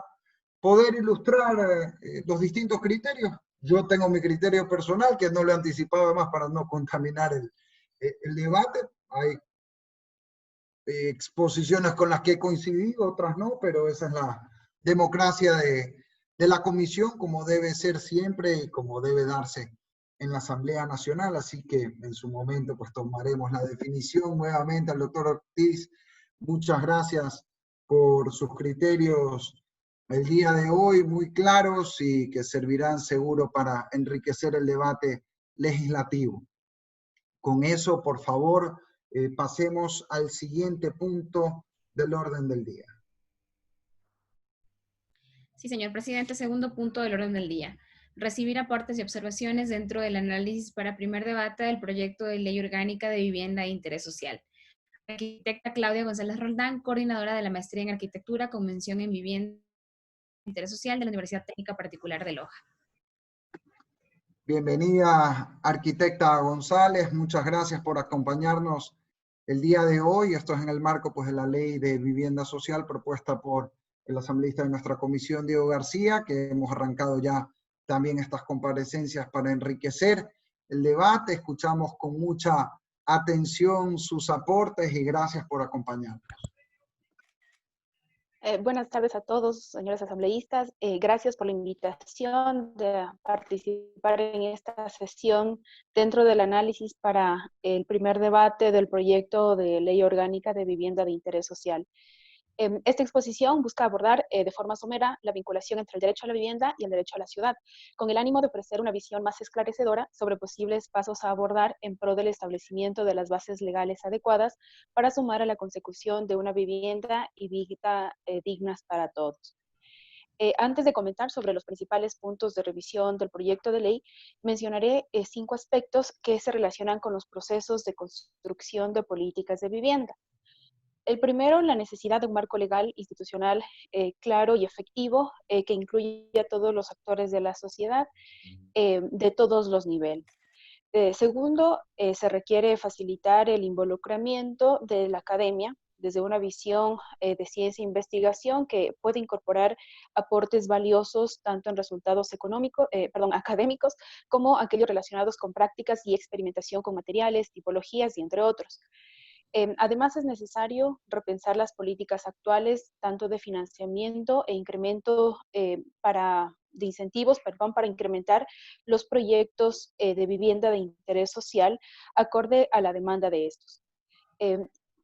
poder ilustrar los distintos criterios. Yo tengo mi criterio personal, que no lo he anticipado además para no contaminar el debate. Hay exposiciones con las que he coincidido, otras no, pero esa es la democracia de la comisión, como debe ser siempre y como debe darse en la Asamblea Nacional. Así que en su momento pues tomaremos la definición. Nuevamente al doctor Ortiz, muchas gracias por sus criterios el día de hoy, muy claros y que servirán seguro para enriquecer el debate legislativo. Con eso, por favor, pasemos al siguiente punto del orden del día. Sí, señor presidente. Segundo punto del orden del día. Recibir aportes y observaciones dentro del análisis para primer debate del proyecto de ley orgánica de vivienda e interés social. Arquitecta Claudia González Roldán, coordinadora de la maestría en arquitectura con mención en vivienda e interés social de la Universidad Técnica Particular de Loja. Bienvenida, arquitecta González. Muchas gracias por acompañarnos el día de hoy. Esto es en el marco pues, de la ley de vivienda social propuesta por el asambleísta de nuestra comisión, Diego García, que hemos arrancado ya también estas comparecencias para enriquecer el debate. Escuchamos con mucha atención sus aportes y gracias por acompañarnos. Buenas tardes a todos, señores asambleístas. Gracias por la invitación de participar en esta sesión dentro del análisis para el primer debate del proyecto de ley orgánica de vivienda de interés social. Esta exposición busca abordar de forma somera la vinculación entre el derecho a la vivienda y el derecho a la ciudad, con el ánimo de ofrecer una visión más esclarecedora sobre posibles pasos a abordar en pro del establecimiento de las bases legales adecuadas para sumar a la consecución de una vivienda y vida dignas para todos. Antes de comentar sobre los principales puntos de revisión del proyecto de ley, mencionaré 5 aspectos que se relacionan con los procesos de construcción de políticas de vivienda. El primero, la necesidad de un marco legal institucional claro y efectivo que incluya a todos los actores de la sociedad de todos los niveles. Segundo, se requiere facilitar el involucramiento de la academia desde una visión de ciencia e investigación que puede incorporar aportes valiosos tanto en resultados académicos como aquellos relacionados con prácticas y experimentación con materiales, tipologías y entre otros. Además, es necesario repensar las políticas actuales, tanto de financiamiento e incremento de incentivos, para incrementar los proyectos de vivienda de interés social acorde a la demanda de estos.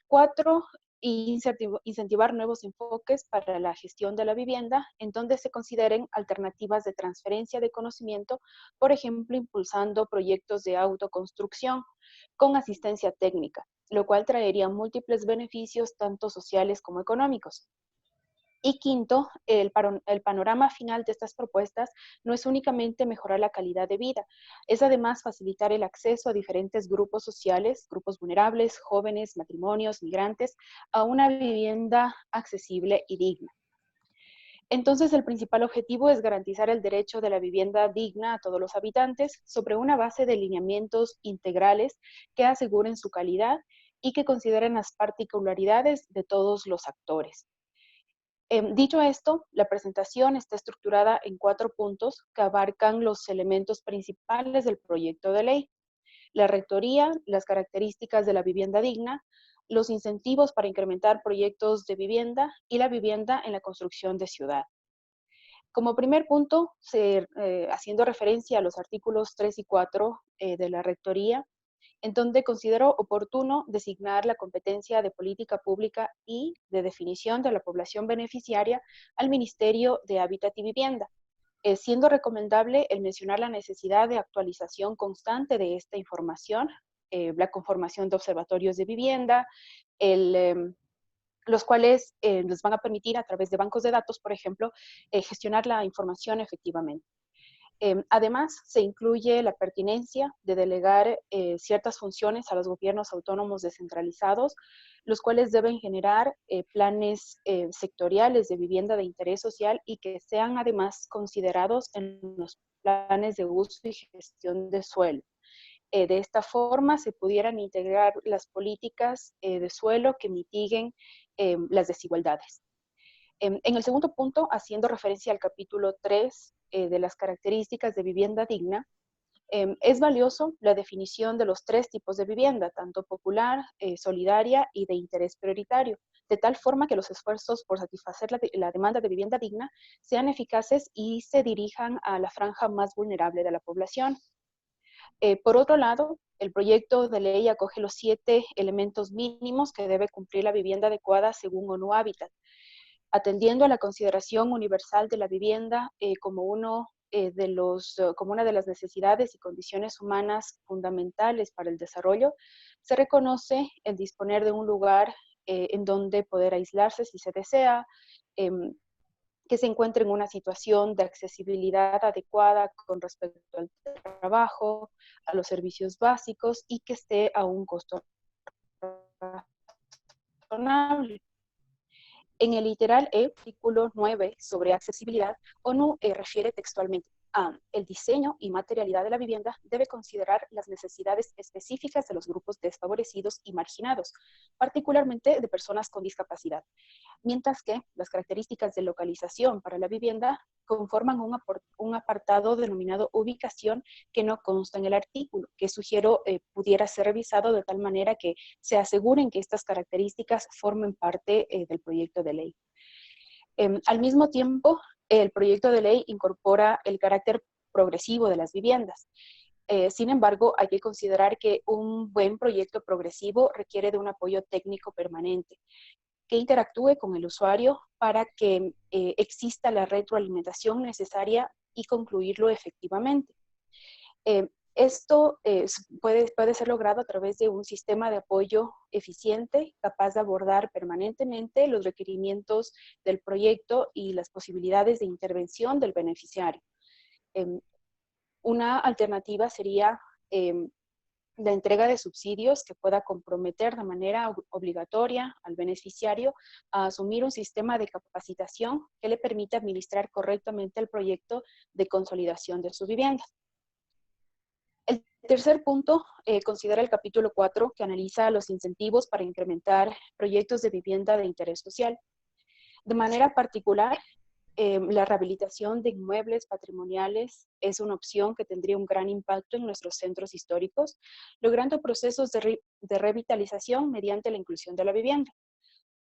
4, y incentivar nuevos enfoques para la gestión de la vivienda, en donde se consideren alternativas de transferencia de conocimiento, por ejemplo, impulsando proyectos de autoconstrucción con asistencia técnica, lo cual traería múltiples beneficios, tanto sociales como económicos. Y quinto, el panorama final de estas propuestas no es únicamente mejorar la calidad de vida, es además facilitar el acceso a diferentes grupos sociales, grupos vulnerables, jóvenes, matrimonios, migrantes, a una vivienda accesible y digna. Entonces, el principal objetivo es garantizar el derecho de la vivienda digna a todos los habitantes sobre una base de lineamientos integrales que aseguren su calidad y que consideren las particularidades de todos los actores. Dicho esto, la presentación está estructurada en 4 puntos que abarcan los elementos principales del proyecto de ley: la rectoría, las características de la vivienda digna, los incentivos para incrementar proyectos de vivienda y la vivienda en la construcción de ciudad. Como primer punto, haciendo referencia a los artículos 3 y 4 de la rectoría, en donde considero oportuno designar la competencia de política pública y de definición de la población beneficiaria al Ministerio de Hábitat y Vivienda, siendo recomendable el mencionar la necesidad de actualización constante de esta información, la conformación de observatorios de vivienda, los cuales les van a permitir a través de bancos de datos, por ejemplo, gestionar la información efectivamente. Además, se incluye la pertinencia de delegar ciertas funciones a los gobiernos autónomos descentralizados, los cuales deben generar planes sectoriales de vivienda de interés social y que sean además considerados en los planes de uso y gestión de suelo. De esta forma se pudieran integrar las políticas de suelo que mitiguen las desigualdades. En el segundo punto, haciendo referencia al capítulo 3 de las características de vivienda digna, es valioso la definición de los 3 tipos de vivienda, tanto popular, solidaria y de interés prioritario, de tal forma que los esfuerzos por satisfacer la demanda de vivienda digna sean eficaces y se dirijan a la franja más vulnerable de la población. Por otro lado, el proyecto de ley acoge los 7 elementos mínimos que debe cumplir la vivienda adecuada según ONU Habitat, atendiendo a la consideración universal de la vivienda como una de las necesidades y condiciones humanas fundamentales para el desarrollo. Se reconoce el disponer de un lugar en donde poder aislarse si se desea, que se encuentre en una situación de accesibilidad adecuada con respecto al trabajo, a los servicios básicos y que esté a un costo razonable. En el literal E, artículo 9 sobre accesibilidad, ONU refiere textualmente a el diseño y materialidad de la vivienda debe considerar las necesidades específicas de los grupos desfavorecidos y marginados, particularmente de personas con discapacidad, mientras que las características de localización para la vivienda conforman un apartado denominado ubicación que no consta en el artículo, que sugiero pudiera ser revisado de tal manera que se aseguren que estas características formen parte del proyecto de ley. Al mismo tiempo, el proyecto de ley incorpora el carácter progresivo de las viviendas. Sin embargo, hay que considerar que un buen proyecto progresivo requiere de un apoyo técnico permanente, que interactúe con el usuario para que exista la retroalimentación necesaria y concluirlo efectivamente. Esto puede ser logrado a través de un sistema de apoyo eficiente, capaz de abordar permanentemente los requerimientos del proyecto y las posibilidades de intervención del beneficiario. Una alternativa sería la entrega de subsidios que pueda comprometer de manera obligatoria al beneficiario a asumir un sistema de capacitación que le permita administrar correctamente el proyecto de consolidación de su vivienda. El tercer punto considera el capítulo 4, que analiza los incentivos para incrementar proyectos de vivienda de interés social. De manera particular, la rehabilitación de inmuebles patrimoniales es una opción que tendría un gran impacto en nuestros centros históricos, logrando procesos de revitalización mediante la inclusión de la vivienda.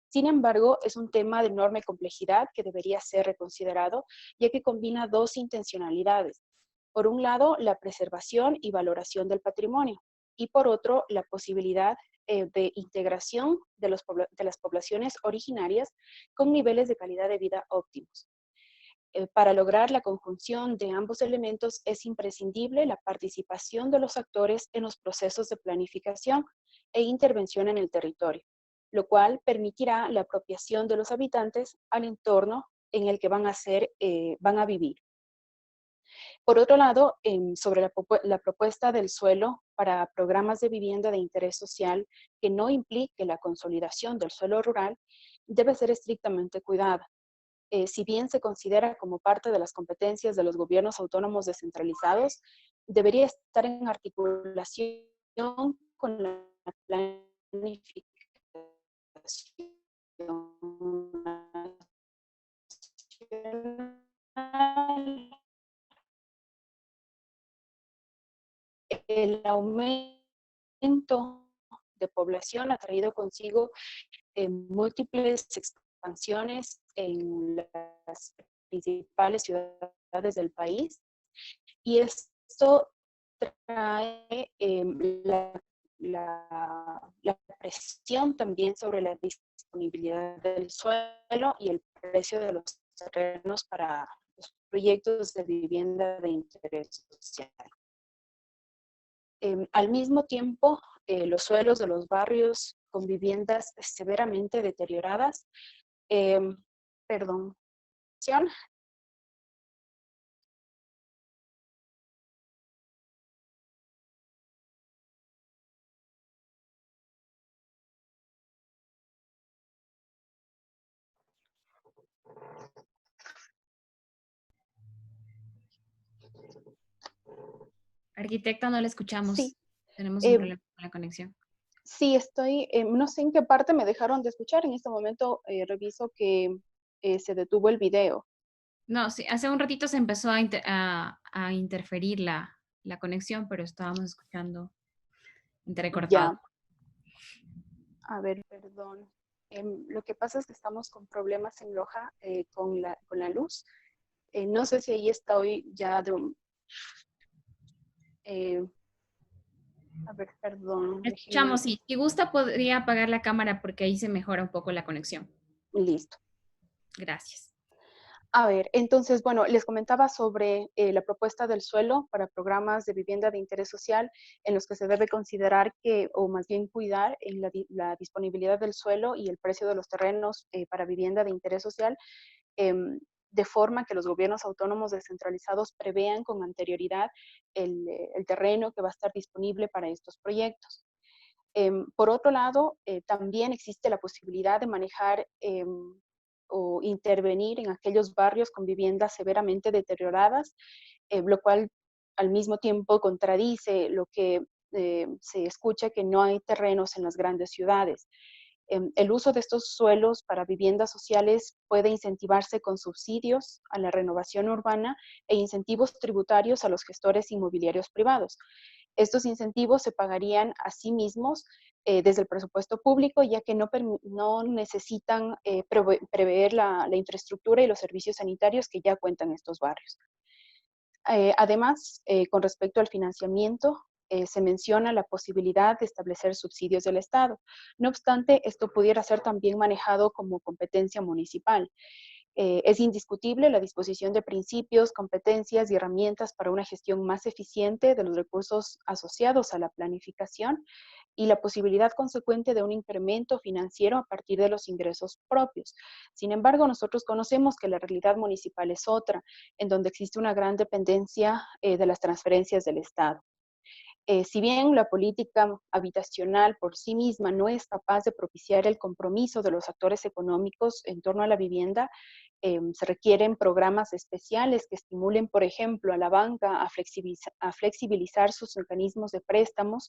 Sin embargo, es un tema de enorme complejidad que debería ser reconsiderado, ya que combina 2 intencionalidades. Por un lado, la preservación y valoración del patrimonio, y por otro, la posibilidad de integración de las poblaciones originarias con niveles de calidad de vida óptimos. Para lograr la conjunción de ambos elementos es imprescindible la participación de los actores en los procesos de planificación e intervención en el territorio, lo cual permitirá la apropiación de los habitantes al entorno en el que van a vivir. Por otro lado, sobre la propuesta del suelo para programas de vivienda de interés social que no implique la consolidación del suelo rural, debe ser estrictamente cuidada. Si bien se considera como parte de las competencias de los gobiernos autónomos descentralizados, debería estar en articulación con la planificación nacional. El aumento de población ha traído consigo múltiples expansiones en las principales ciudades del país, y esto trae la presión también sobre la disponibilidad del suelo y el precio de los terrenos para los proyectos de vivienda de interés social. Al mismo tiempo, los suelos de los barrios con viviendas severamente deterioradas, perdón, Arquitecta, no la escuchamos. Sí. Tenemos un problema con la conexión. Sí, no sé en qué parte me dejaron de escuchar. En este momento reviso que se detuvo el video. No, sí, hace un ratito se empezó a interferir la conexión, pero estábamos escuchando entrecortado. Ya. A ver, perdón. Lo que pasa es que estamos con problemas en Loja con la luz. No sé si ahí está hoy ya a ver, perdón. Escuchamos, sí. Si gusta, podría apagar la cámara porque ahí se mejora un poco la conexión. Listo. Gracias. A ver, entonces, bueno, les comentaba sobre la propuesta del suelo para programas de vivienda de interés social en los que se debe considerar o más bien cuidar en la disponibilidad del suelo y el precio de los terrenos para vivienda de interés social, de forma que los gobiernos autónomos descentralizados prevean con anterioridad el terreno que va a estar disponible para estos proyectos. Por otro lado, también existe la posibilidad de manejar o intervenir en aquellos barrios con viviendas severamente deterioradas, lo cual al mismo tiempo contradice lo que se escucha, que no hay terrenos en las grandes ciudades. El uso de estos suelos para viviendas sociales puede incentivarse con subsidios a la renovación urbana e incentivos tributarios a los gestores inmobiliarios privados. Estos incentivos se pagarían a sí mismos desde el presupuesto público, ya que no necesitan prever la infraestructura y los servicios sanitarios que ya cuentan estos barrios. Además, con respecto al financiamiento, se menciona la posibilidad de establecer subsidios del Estado. No obstante, esto pudiera ser también manejado como competencia municipal. Es indiscutible la disposición de principios, competencias y herramientas para una gestión más eficiente de los recursos asociados a la planificación y la posibilidad consecuente de un incremento financiero a partir de los ingresos propios. Sin embargo, nosotros conocemos que la realidad municipal es otra, en donde existe una gran dependencia de las transferencias del Estado. Si bien la política habitacional por sí misma no es capaz de propiciar el compromiso de los actores económicos en torno a la vivienda, se requieren programas especiales que estimulen, por ejemplo, a la banca a flexibilizar sus mecanismos de préstamos,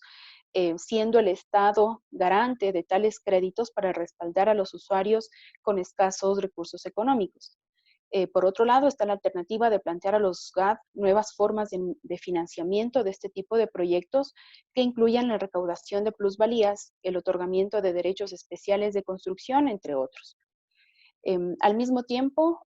siendo el Estado garante de tales créditos para respaldar a los usuarios con escasos recursos económicos. Por otro lado, está la alternativa de plantear a los GAD nuevas formas de financiamiento de este tipo de proyectos que incluyan la recaudación de plusvalías, el otorgamiento de derechos especiales de construcción, entre otros. Al mismo tiempo,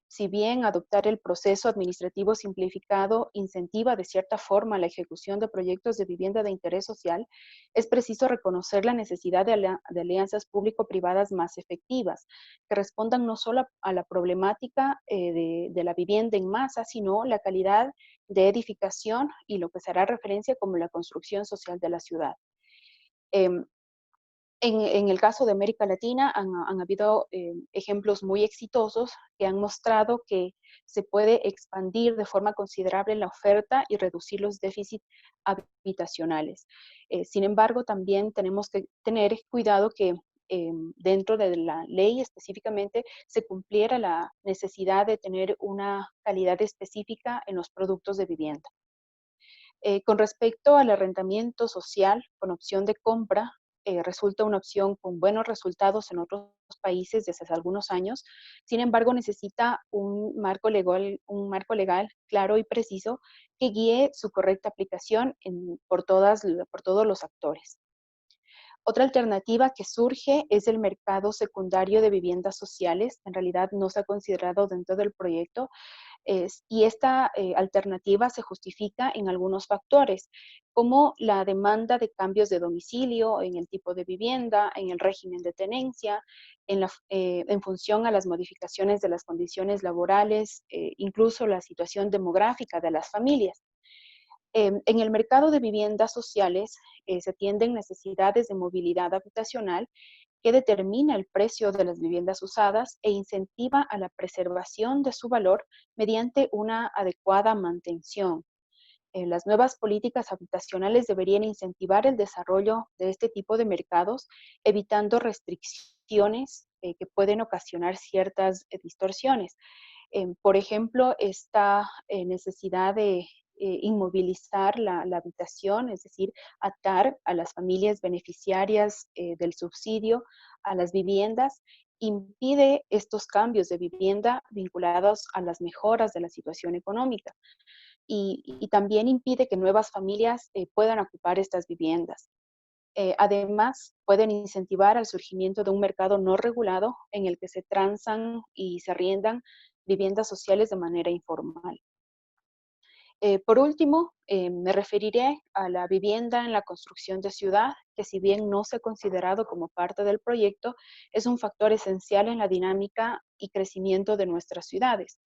si bien adoptar el proceso administrativo simplificado incentiva de cierta forma la ejecución de proyectos de vivienda de interés social, es preciso reconocer la necesidad de alianzas público-privadas más efectivas, que respondan no solo a la problemática de la vivienda en masa, sino la calidad de edificación y lo que se hará referencia como la construcción social de la ciudad. En el caso de América Latina han habido ejemplos muy exitosos que han mostrado que se puede expandir de forma considerable la oferta y reducir los déficits habitacionales. Sin embargo, también tenemos que tener cuidado que dentro de la ley específicamente se cumpliera la necesidad de tener una calidad específica en los productos de vivienda. Con respecto al arrendamiento social con opción de compra, resulta una opción con buenos resultados en otros países desde hace algunos años. Sin embargo, necesita un marco legal claro y preciso que guíe su correcta aplicación por todos los actores. Otra alternativa que surge es el mercado secundario de viviendas sociales. En realidad no se ha considerado dentro del proyecto, y esta alternativa se justifica en algunos factores, como la demanda de cambios de domicilio, en el tipo de vivienda, en el régimen de tenencia, en función a las modificaciones de las condiciones laborales, incluso la situación demográfica de las familias. En el mercado de viviendas sociales se atienden necesidades de movilidad habitacional que determina el precio de las viviendas usadas e incentiva a la preservación de su valor mediante una adecuada mantención. Las nuevas políticas habitacionales deberían incentivar el desarrollo de este tipo de mercados, evitando restricciones que pueden ocasionar ciertas distorsiones. Por ejemplo, esta necesidad de inmovilizar la habitación, es decir, atar a las familias beneficiarias del subsidio a las viviendas, impide estos cambios de vivienda vinculados a las mejoras de la situación económica y también impide que nuevas familias puedan ocupar estas viviendas. Además, pueden incentivar al surgimiento de un mercado no regulado en el que se transan y se arriendan viviendas sociales de manera informal. Por último, me referiré a la vivienda en la construcción de ciudad, que si bien no se ha considerado como parte del proyecto, es un factor esencial en la dinámica y crecimiento de nuestras ciudades.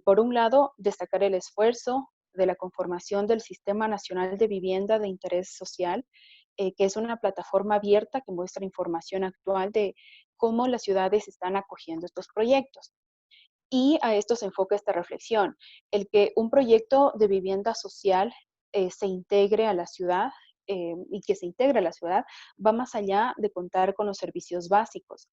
Por un lado, destacar el esfuerzo de la conformación del Sistema Nacional de Vivienda de Interés Social, que es una plataforma abierta que muestra información actual de cómo las ciudades están acogiendo estos proyectos. Y a esto se enfoca esta reflexión, el que un proyecto de vivienda social se integre a la ciudad y que se integre a la ciudad va más allá de contar con los servicios básicos.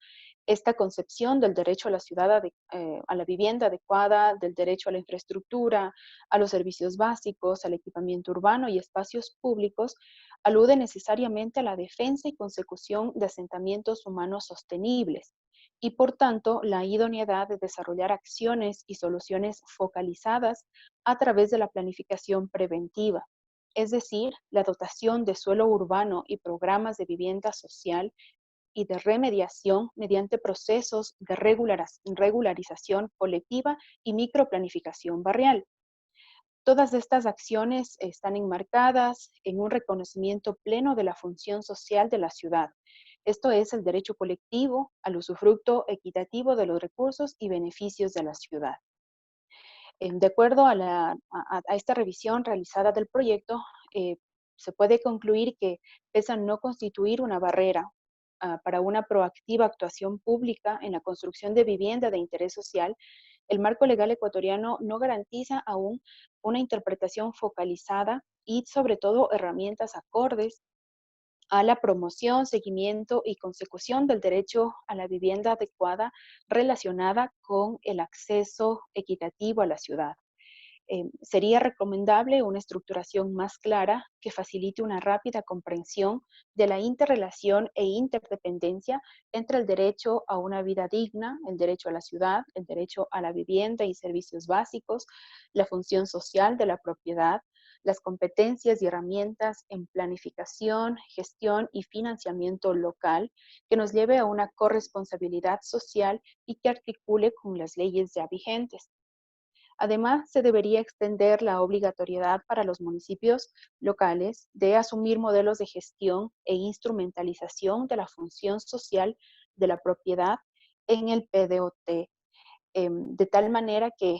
Esta concepción del derecho a la ciudad, a la vivienda adecuada, del derecho a la infraestructura, a los servicios básicos, al equipamiento urbano y espacios públicos, alude necesariamente a la defensa y consecución de asentamientos humanos sostenibles y por tanto la idoneidad de desarrollar acciones y soluciones focalizadas a través de la planificación preventiva, es decir, la dotación de suelo urbano y programas de vivienda social y de remediación mediante procesos de regularización colectiva y microplanificación barrial. Todas estas acciones están enmarcadas en un reconocimiento pleno de la función social de la ciudad. Esto es el derecho colectivo al usufructo equitativo de los recursos y beneficios de la ciudad. De acuerdo a esta revisión realizada del proyecto, se puede concluir que, pese a no constituir una barrera para una proactiva actuación pública en la construcción de vivienda de interés social, el marco legal ecuatoriano no garantiza aún una interpretación focalizada y, sobre todo, herramientas acordes a la promoción, seguimiento y consecución del derecho a la vivienda adecuada relacionada con el acceso equitativo a la ciudad. Sería recomendable una estructuración más clara que facilite una rápida comprensión de la interrelación e interdependencia entre el derecho a una vida digna, el derecho a la ciudad, el derecho a la vivienda y servicios básicos, la función social de la propiedad, las competencias y herramientas en planificación, gestión y financiamiento local que nos lleve a una corresponsabilidad social y que articule con las leyes ya vigentes. Además, se debería extender la obligatoriedad para los municipios locales de asumir modelos de gestión e instrumentalización de la función social de la propiedad en el PDOT, de tal manera que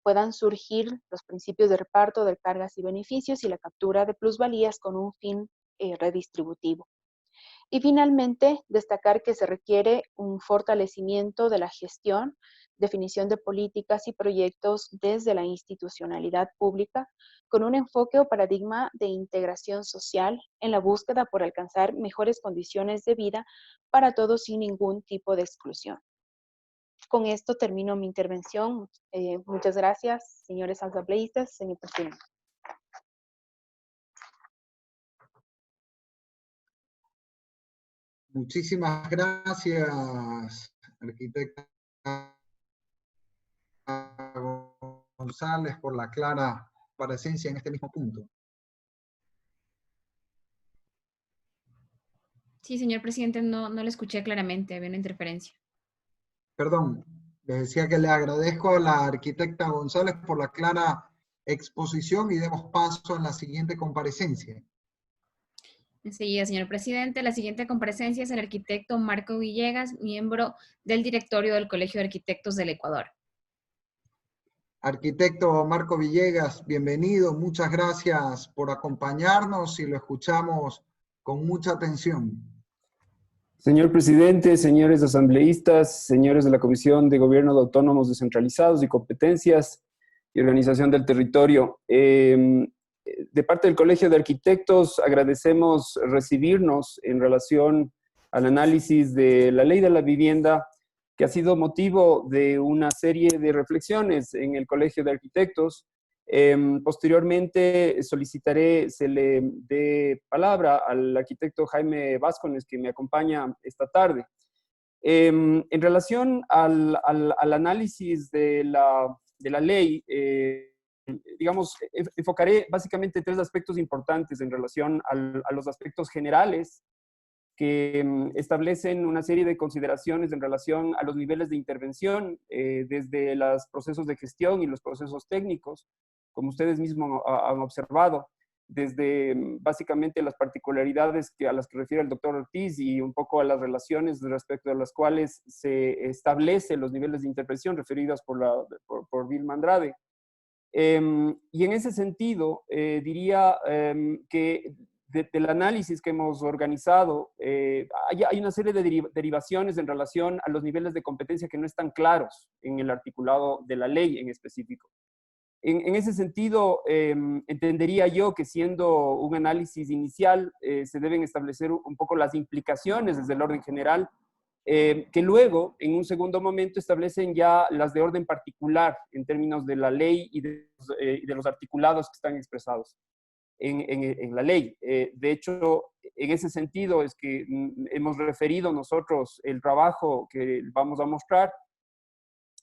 puedan surgir los principios de reparto de cargas y beneficios y la captura de plusvalías con un fin redistributivo. Y finalmente, destacar que se requiere un fortalecimiento de la gestión, definición de políticas y proyectos desde la institucionalidad pública, con un enfoque o paradigma de integración social en la búsqueda por alcanzar mejores condiciones de vida para todos sin ningún tipo de exclusión. Con esto termino mi intervención. Muchas gracias, señores asambleístas, señor presidente. Muchísimas gracias, arquitecta González, por la clara presencia en este mismo punto. Sí, señor presidente, no le escuché claramente, había una interferencia. Perdón, les decía que le agradezco a la arquitecta González por la clara exposición y demos paso a la siguiente comparecencia. Enseguida, señor presidente, la siguiente comparecencia es el arquitecto Marco Villegas, miembro del directorio del Colegio de Arquitectos del Ecuador. Arquitecto Marco Villegas, bienvenido, muchas gracias por acompañarnos y lo escuchamos con mucha atención. Señor presidente, señores asambleístas, señores de la Comisión de Gobierno de Autónomos Descentralizados y Competencias y Organización del Territorio. De parte del Colegio de Arquitectos, agradecemos recibirnos en relación al análisis de la Ley de la Vivienda, que ha sido motivo de una serie de reflexiones en el Colegio de Arquitectos. Posteriormente solicitaré se le dé palabra al arquitecto Jaime Vázquez, que me acompaña esta tarde. En relación al análisis de la ley, digamos, enfocaré básicamente tres aspectos importantes en relación a los aspectos generales que establecen una serie de consideraciones en relación a los niveles de intervención, desde los procesos de gestión y los procesos técnicos, como ustedes mismos han observado, desde básicamente las particularidades a las que refiere el doctor Ortiz y un poco a las relaciones respecto a las cuales se establecen los niveles de intervención referidos por Vilma Andrade. Y en ese sentido, diría que del análisis que hemos organizado, hay una serie de derivaciones en relación a los niveles de competencia que no están claros en el articulado de la ley en específico. En ese sentido, entendería yo que siendo un análisis inicial, se deben establecer un poco las implicaciones desde el orden general, que luego, en un segundo momento, establecen ya las de orden particular en términos de la ley y de los articulados que están expresados en la ley. De hecho, en ese sentido es que hemos referido nosotros el trabajo que vamos a mostrar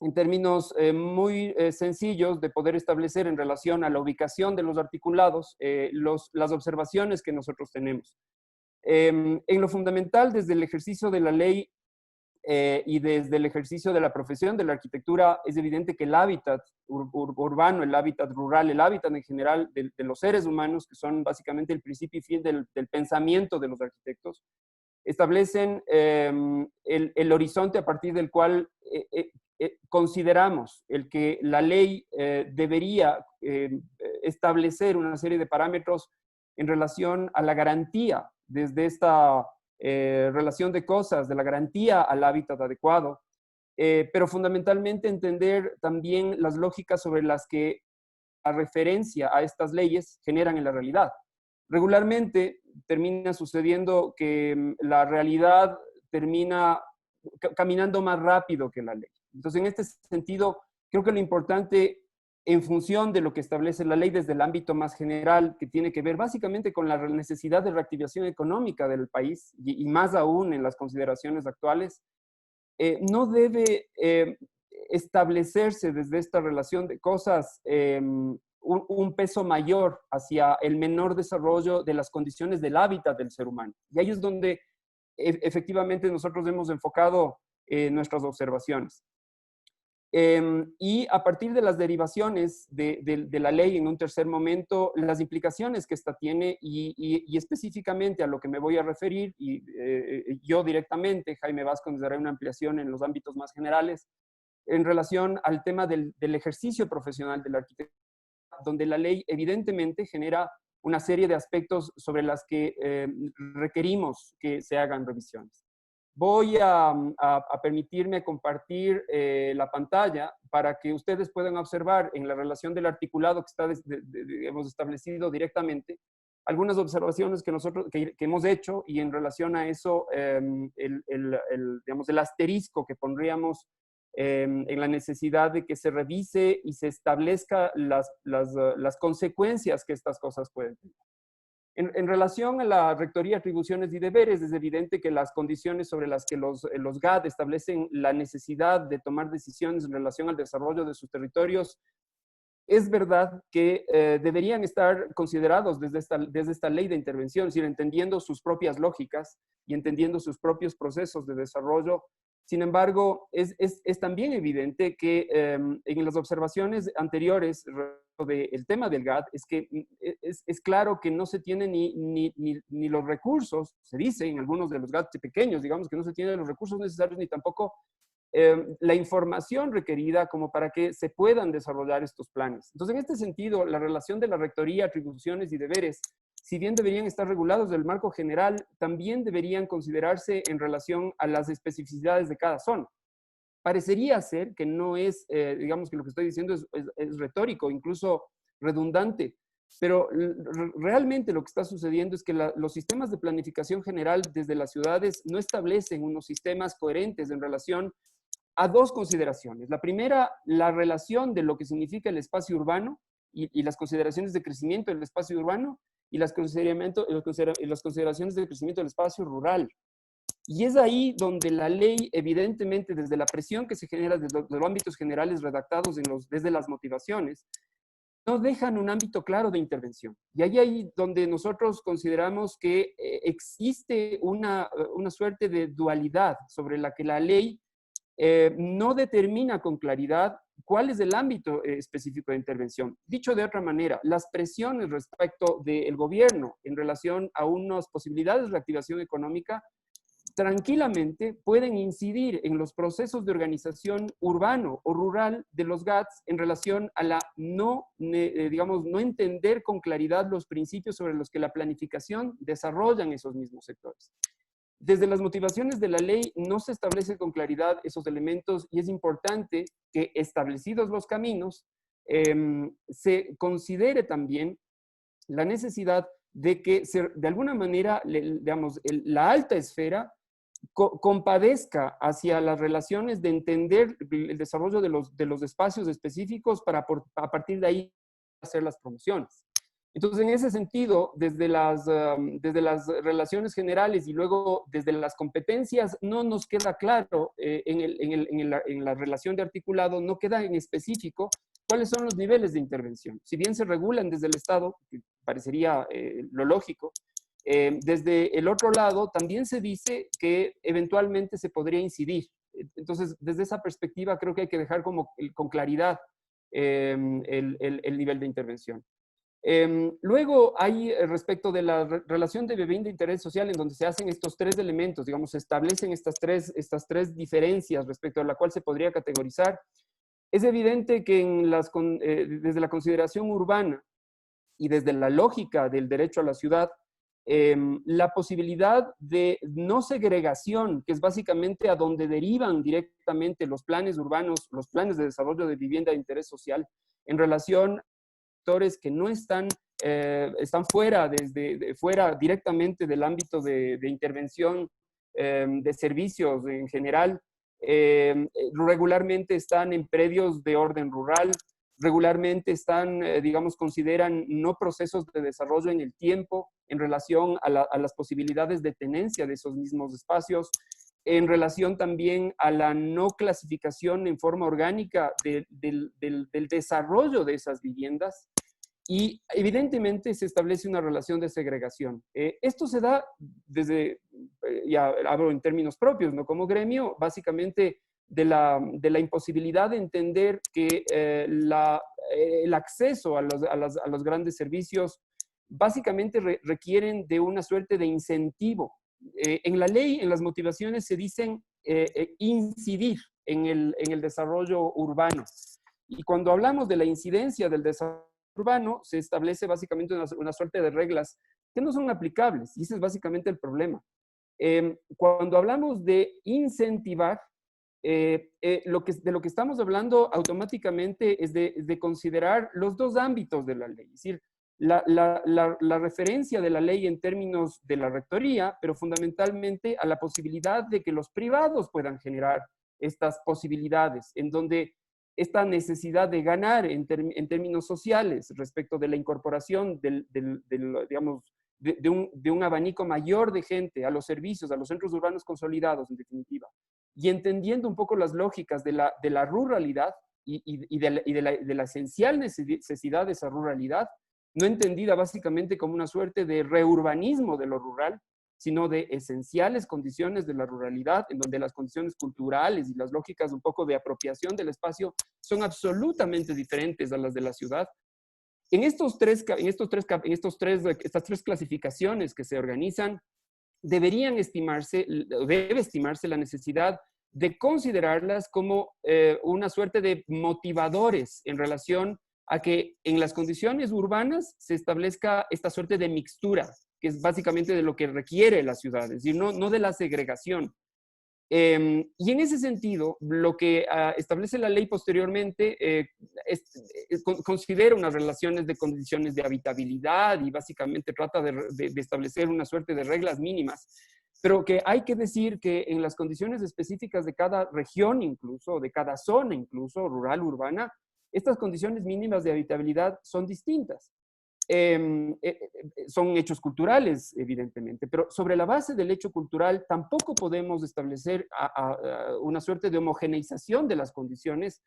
en términos muy sencillos de poder establecer en relación a la ubicación de los articulados las observaciones que nosotros tenemos. En lo fundamental, desde el ejercicio de la ley y desde el ejercicio de la profesión de la arquitectura, es evidente que el hábitat urbano, el hábitat rural, el hábitat en general de los seres humanos, que son básicamente el principio y fin del pensamiento de los arquitectos, establecen el horizonte a partir del cual consideramos el que la ley debería establecer una serie de parámetros en relación a la garantía desde esta relación de cosas, de la garantía al hábitat adecuado, pero fundamentalmente entender también las lógicas sobre las que la referencia a estas leyes generan en la realidad. Regularmente termina sucediendo que la realidad termina caminando más rápido que la ley. Entonces, en este sentido, creo que lo importante, en función de lo que establece la ley desde el ámbito más general, que tiene que ver básicamente con la necesidad de reactivación económica del país, y más aún en las consideraciones actuales, no debe establecerse desde esta relación de cosas un peso mayor hacia el menor desarrollo de las condiciones del hábitat del ser humano. Y ahí es donde efectivamente nosotros hemos enfocado nuestras observaciones. Y a partir de las derivaciones de la ley en un tercer momento, las implicaciones que esta tiene y específicamente a lo que me voy a referir, y yo directamente, Jaime Vázquez, dará una ampliación en los ámbitos más generales, en relación al tema del ejercicio profesional del arquitecto, donde la ley evidentemente genera una serie de aspectos sobre las que requerimos que se hagan revisiones. Voy a permitirme compartir la pantalla para que ustedes puedan observar en la relación del articulado que está hemos establecido directamente algunas observaciones que nosotros que hemos hecho, y en relación a eso digamos, el asterisco que pondríamos en la necesidad de que se revise y se establezca las consecuencias que estas cosas pueden tener. En relación a la rectoría, atribuciones y deberes, es evidente que las condiciones sobre las que los GAD establecen la necesidad de tomar decisiones en relación al desarrollo de sus territorios, es verdad que deberían estar considerados desde esta ley de intervención, es decir, entendiendo sus propias lógicas y entendiendo sus propios procesos de desarrollo. Sin embargo, es también evidente que en las observaciones anteriores del tema del GAD, es que es claro que no se tienen ni los recursos, se dice en algunos de los GAD pequeños, digamos que no se tienen los recursos necesarios ni tampoco la información requerida como para que se puedan desarrollar estos planes. Entonces, en este sentido, la relación de la rectoría, atribuciones y deberes, si bien deberían estar regulados del marco general, también deberían considerarse en relación a las especificidades de cada zona. Parecería ser que no es, digamos que lo que estoy diciendo es retórico, incluso redundante, pero realmente lo que está sucediendo es que los sistemas de planificación general desde las ciudades no establecen unos sistemas coherentes en relación a dos consideraciones. La primera, la relación de lo que significa el espacio urbano y las consideraciones de crecimiento del espacio urbano, y las consideraciones de crecimiento del espacio rural. Y es ahí donde la ley, evidentemente, desde la presión que se genera desde los ámbitos generales redactados desde las motivaciones, no dejan un ámbito claro de intervención. Y ahí donde nosotros consideramos que existe una suerte de dualidad sobre la que la ley no determina con claridad cuál es el ámbito específico de intervención. Dicho de otra manera, las presiones respecto del gobierno en relación a unas posibilidades de reactivación económica tranquilamente pueden incidir en los procesos de organización urbano o rural de los GATS en relación a la no entender con claridad los principios sobre los que la planificación desarrollan esos mismos sectores. Desde las motivaciones de la ley no se establecen con claridad esos elementos, y es importante que, establecidos los caminos, se considere también la necesidad de que de alguna manera, digamos, la alta esfera compadezca hacia las relaciones de entender el desarrollo de los espacios específicos para a partir de ahí hacer las promociones. Entonces, en ese sentido, desde las relaciones generales y luego desde las competencias, no nos queda claro en la relación de articulado, no queda en específico cuáles son los niveles de intervención. Si bien se regulan desde el Estado, que parecería lo lógico, desde el otro lado también se dice que eventualmente se podría incidir. Entonces, desde esa perspectiva, creo que hay que dejar con claridad el nivel de intervención. Luego hay respecto de la relación de vivienda de interés social, en donde se hacen estos tres elementos, digamos, se establecen estas tres diferencias respecto a la cual se podría categorizar. Es evidente que desde la consideración urbana y desde la lógica del derecho a la ciudad, la posibilidad de no segregación, que es básicamente a donde derivan directamente los planes urbanos, los planes de desarrollo de vivienda de interés social, en relación a sectores que no están fuera directamente del ámbito de intervención de servicios en general, regularmente están en predios de orden rural, regularmente consideran no procesos de desarrollo en el tiempo en relación a las posibilidades de tenencia de esos mismos espacios, en relación también a la no clasificación en forma orgánica del desarrollo de esas viviendas, y evidentemente se establece una relación de segregación. Esto se da desde, ya hablo en términos propios, ¿no? Como gremio, básicamente de la imposibilidad de entender que el acceso a los grandes servicios básicamente requieren de una suerte de incentivo. En la ley, en las motivaciones se dicen incidir en el desarrollo urbano. Y cuando hablamos de la incidencia del desarrollo urbano, se establece básicamente una suerte de reglas que no son aplicables, y ese es básicamente el problema. Cuando hablamos de incentivar, de lo que estamos hablando automáticamente es de considerar los dos ámbitos de la ley, es decir, la referencia de la ley en términos de la rectoría, pero fundamentalmente a la posibilidad de que los privados puedan generar estas posibilidades, en donde esta necesidad de ganar en términos sociales respecto de la incorporación digamos, de un abanico mayor de gente a los servicios, a los centros urbanos consolidados, en definitiva, y entendiendo un poco las lógicas de la ruralidad y de la esencial necesidad de esa ruralidad, no entendida básicamente como una suerte de reurbanismo de lo rural, sino de esenciales condiciones de la ruralidad, en donde las condiciones culturales y las lógicas un poco de apropiación del espacio son absolutamente diferentes a las de la ciudad. Estas tres clasificaciones que se organizan, debe estimarse la necesidad de considerarlas como una suerte de motivadores en relación a que en las condiciones urbanas se establezca esta suerte de mixtura, que es básicamente de lo que requiere la ciudad, es decir, no de la segregación. Y en ese sentido, lo que establece la ley posteriormente considera unas relaciones de condiciones de habitabilidad y básicamente trata de establecer una suerte de reglas mínimas, pero que hay que decir que en las condiciones específicas de cada región incluso, de cada zona incluso, rural, urbana, estas condiciones mínimas de habitabilidad son distintas. Son hechos culturales, evidentemente, pero sobre la base del hecho cultural tampoco podemos establecer una suerte de homogeneización de las condiciones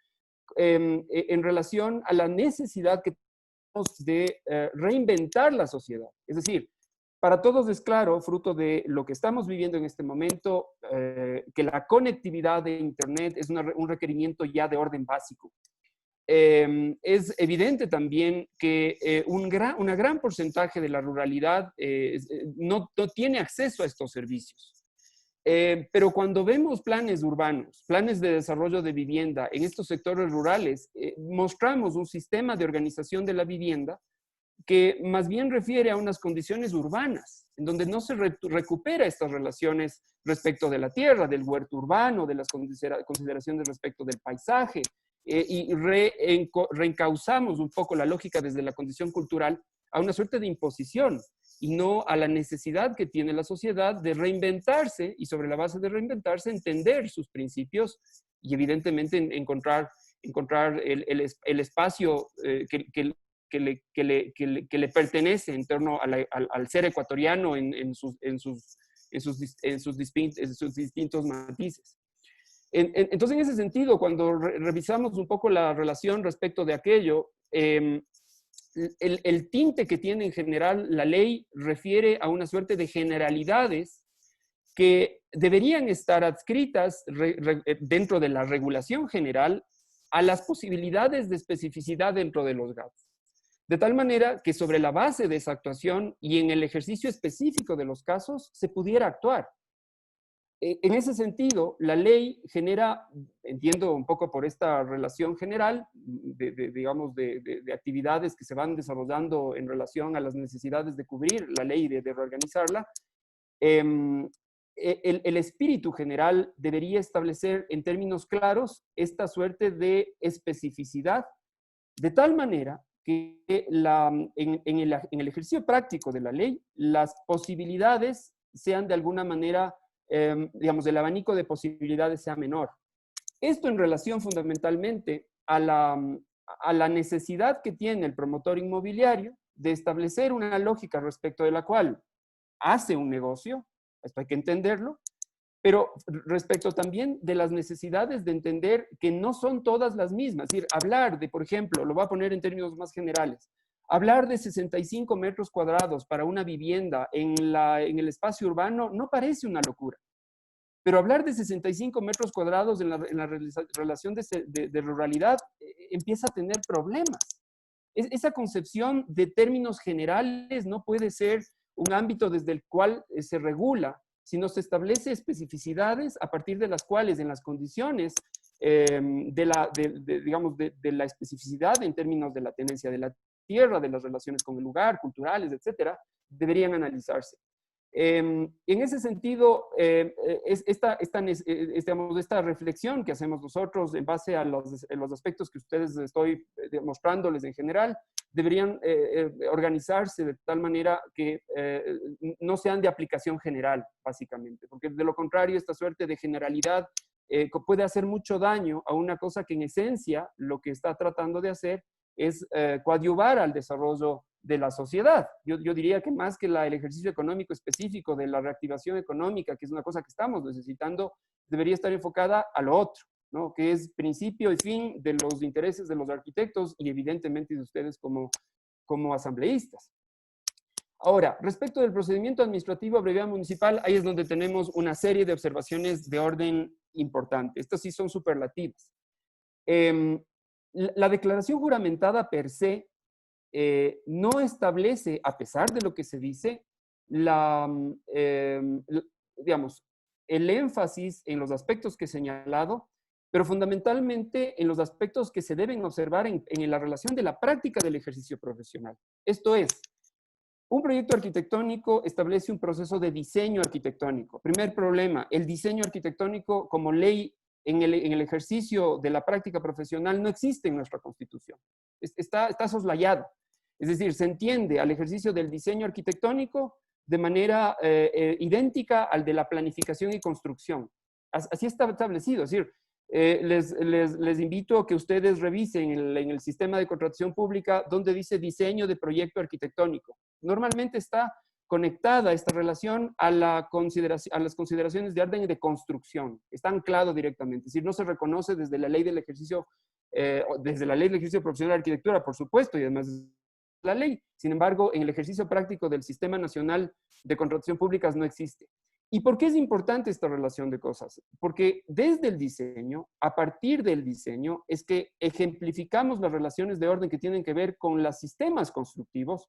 en relación a la necesidad que tenemos de reinventar la sociedad. Es decir, para todos es claro, fruto de lo que estamos viviendo en este momento, que la conectividad de Internet es un requerimiento ya de orden básico. Es evidente también que un gran porcentaje de la ruralidad no tiene acceso a estos servicios. Pero cuando vemos planes urbanos, planes de desarrollo de vivienda en estos sectores rurales, mostramos un sistema de organización de la vivienda que más bien refiere a unas condiciones urbanas, en donde no se recupera estas relaciones respecto de la tierra, del huerto urbano, de las consideraciones respecto del paisaje, y reencauzamos un poco la lógica desde la condición cultural a una suerte de imposición y no a la necesidad que tiene la sociedad de reinventarse y sobre la base de reinventarse entender sus principios y evidentemente encontrar el espacio que le pertenece en torno al ser ecuatoriano en sus distintos matices. Entonces, en ese sentido, cuando revisamos un poco la relación respecto de aquello, el tinte que tiene en general la ley refiere a una suerte de generalidades que deberían estar adscritas dentro de la regulación general a las posibilidades de especificidad dentro de los GATS. De tal manera que sobre la base de esa actuación y en el ejercicio específico de los casos se pudiera actuar. En ese sentido, la ley genera, entiendo un poco por esta relación general, digamos, de actividades que se van desarrollando en relación a las necesidades de cubrir la ley y de reorganizarla, el espíritu general debería establecer en términos claros esta suerte de especificidad, de tal manera que en el ejercicio práctico de la ley, las posibilidades sean de alguna manera digamos, el abanico de posibilidades sea menor. Esto en relación fundamentalmente a la necesidad que tiene el promotor inmobiliario de establecer una lógica respecto de la cual hace un negocio, esto hay que entenderlo, pero respecto también de las necesidades de entender que no son todas las mismas. Es decir, hablar de, por ejemplo, lo voy a poner en términos más generales, Hablar de 65 metros cuadrados para una vivienda en el espacio urbano no parece una locura. Pero hablar de 65 metros cuadrados en la relación de ruralidad empieza a tener problemas. Esa concepción de términos generales no puede ser un ámbito desde el cual se regula, sino se establece especificidades a partir de las cuales, en las condiciones digamos, de la especificidad en términos de la tenencia de la tierra, de las relaciones con el lugar, culturales, etcétera, deberían analizarse. En ese sentido, esta reflexión que hacemos nosotros en base a los aspectos que ustedes estoy mostrándoles en general, deberían organizarse de tal manera que no sean de aplicación general, básicamente, porque de lo contrario, esta suerte de generalidad puede hacer mucho daño a una cosa que en esencia lo que está tratando de hacer es coadyuvar al desarrollo de la sociedad. Yo diría que más que el ejercicio económico específico de la reactivación económica, que es una cosa que estamos necesitando, debería estar enfocada a lo otro, ¿no? Que es principio y fin de los intereses de los arquitectos y evidentemente de ustedes como asambleístas. Ahora, respecto del procedimiento administrativo abreviado municipal, ahí es donde tenemos una serie de observaciones de orden importante. Estas sí son superlativas. La declaración juramentada per se no establece, a pesar de lo que se dice, digamos, el énfasis en los aspectos que he señalado, pero fundamentalmente en los aspectos que se deben observar en la relación de la práctica del ejercicio profesional. Esto es, un proyecto arquitectónico establece un proceso de diseño arquitectónico. Primer problema, el diseño arquitectónico como ley en el ejercicio de la práctica profesional no existe en nuestra Constitución. Está soslayado. Es decir, se entiende al ejercicio del diseño arquitectónico de manera idéntica al de la planificación y construcción. Así está establecido. Es decir, les invito a que ustedes revisen en el sistema de contratación pública donde dice diseño de proyecto arquitectónico. Normalmente está conectada esta relación a las consideraciones de orden de construcción. Está anclado directamente. Es decir, no se reconoce desde la ley del ejercicio, profesional de arquitectura, por supuesto, y además la ley. Sin embargo, en el ejercicio práctico del Sistema Nacional de Contratación Pública no existe. ¿Y por qué es importante esta relación de cosas? Porque desde el diseño, a partir del diseño, es que ejemplificamos las relaciones de orden que tienen que ver con los sistemas constructivos,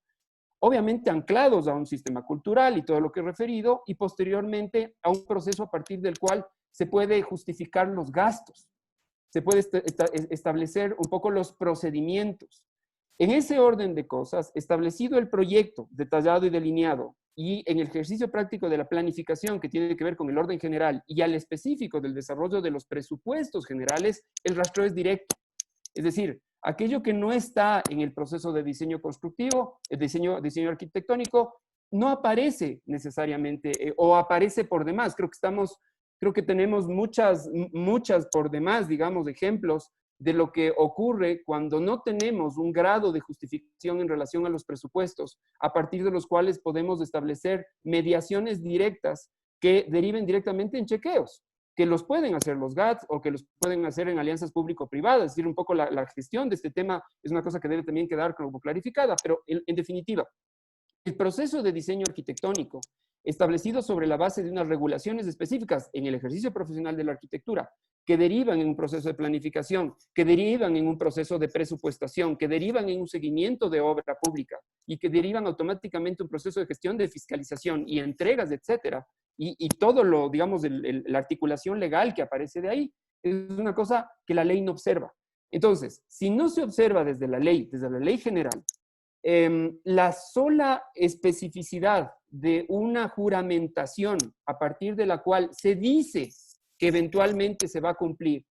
obviamente anclados a un sistema cultural y todo lo que he referido, y posteriormente a un proceso a partir del cual se puede justificar los gastos, se puede establecer un poco los procedimientos. En ese orden de cosas, establecido el proyecto detallado y delineado, y en el ejercicio práctico de la planificación que tiene que ver con el orden general y al específico del desarrollo de los presupuestos generales, el rastreo es directo. Es decir, aquello que no está en el proceso de diseño constructivo, el diseño arquitectónico, no aparece necesariamente o aparece por demás. Creo que tenemos muchas por demás, digamos, ejemplos de lo que ocurre cuando no tenemos un grado de justificación en relación a los presupuestos, a partir de los cuales podemos establecer mediaciones directas que deriven directamente en chequeos, que los pueden hacer los GATS o que los pueden hacer en alianzas público-privadas. Es decir, un poco la gestión de este tema es una cosa que debe también quedar como clarificada, pero en definitiva, el proceso de diseño arquitectónico establecido sobre la base de unas regulaciones específicas en el ejercicio profesional de la arquitectura, que derivan en un proceso de planificación, que derivan en un proceso de presupuestación, que derivan en un seguimiento de obra pública y que derivan automáticamente un proceso de gestión de fiscalización y entregas, etcétera, y todo lo, digamos, la articulación legal que aparece de ahí, es una cosa que la ley no observa. Entonces, si no se observa desde la ley general, la sola especificidad de una juramentación a partir de la cual se dice que eventualmente se va a cumplir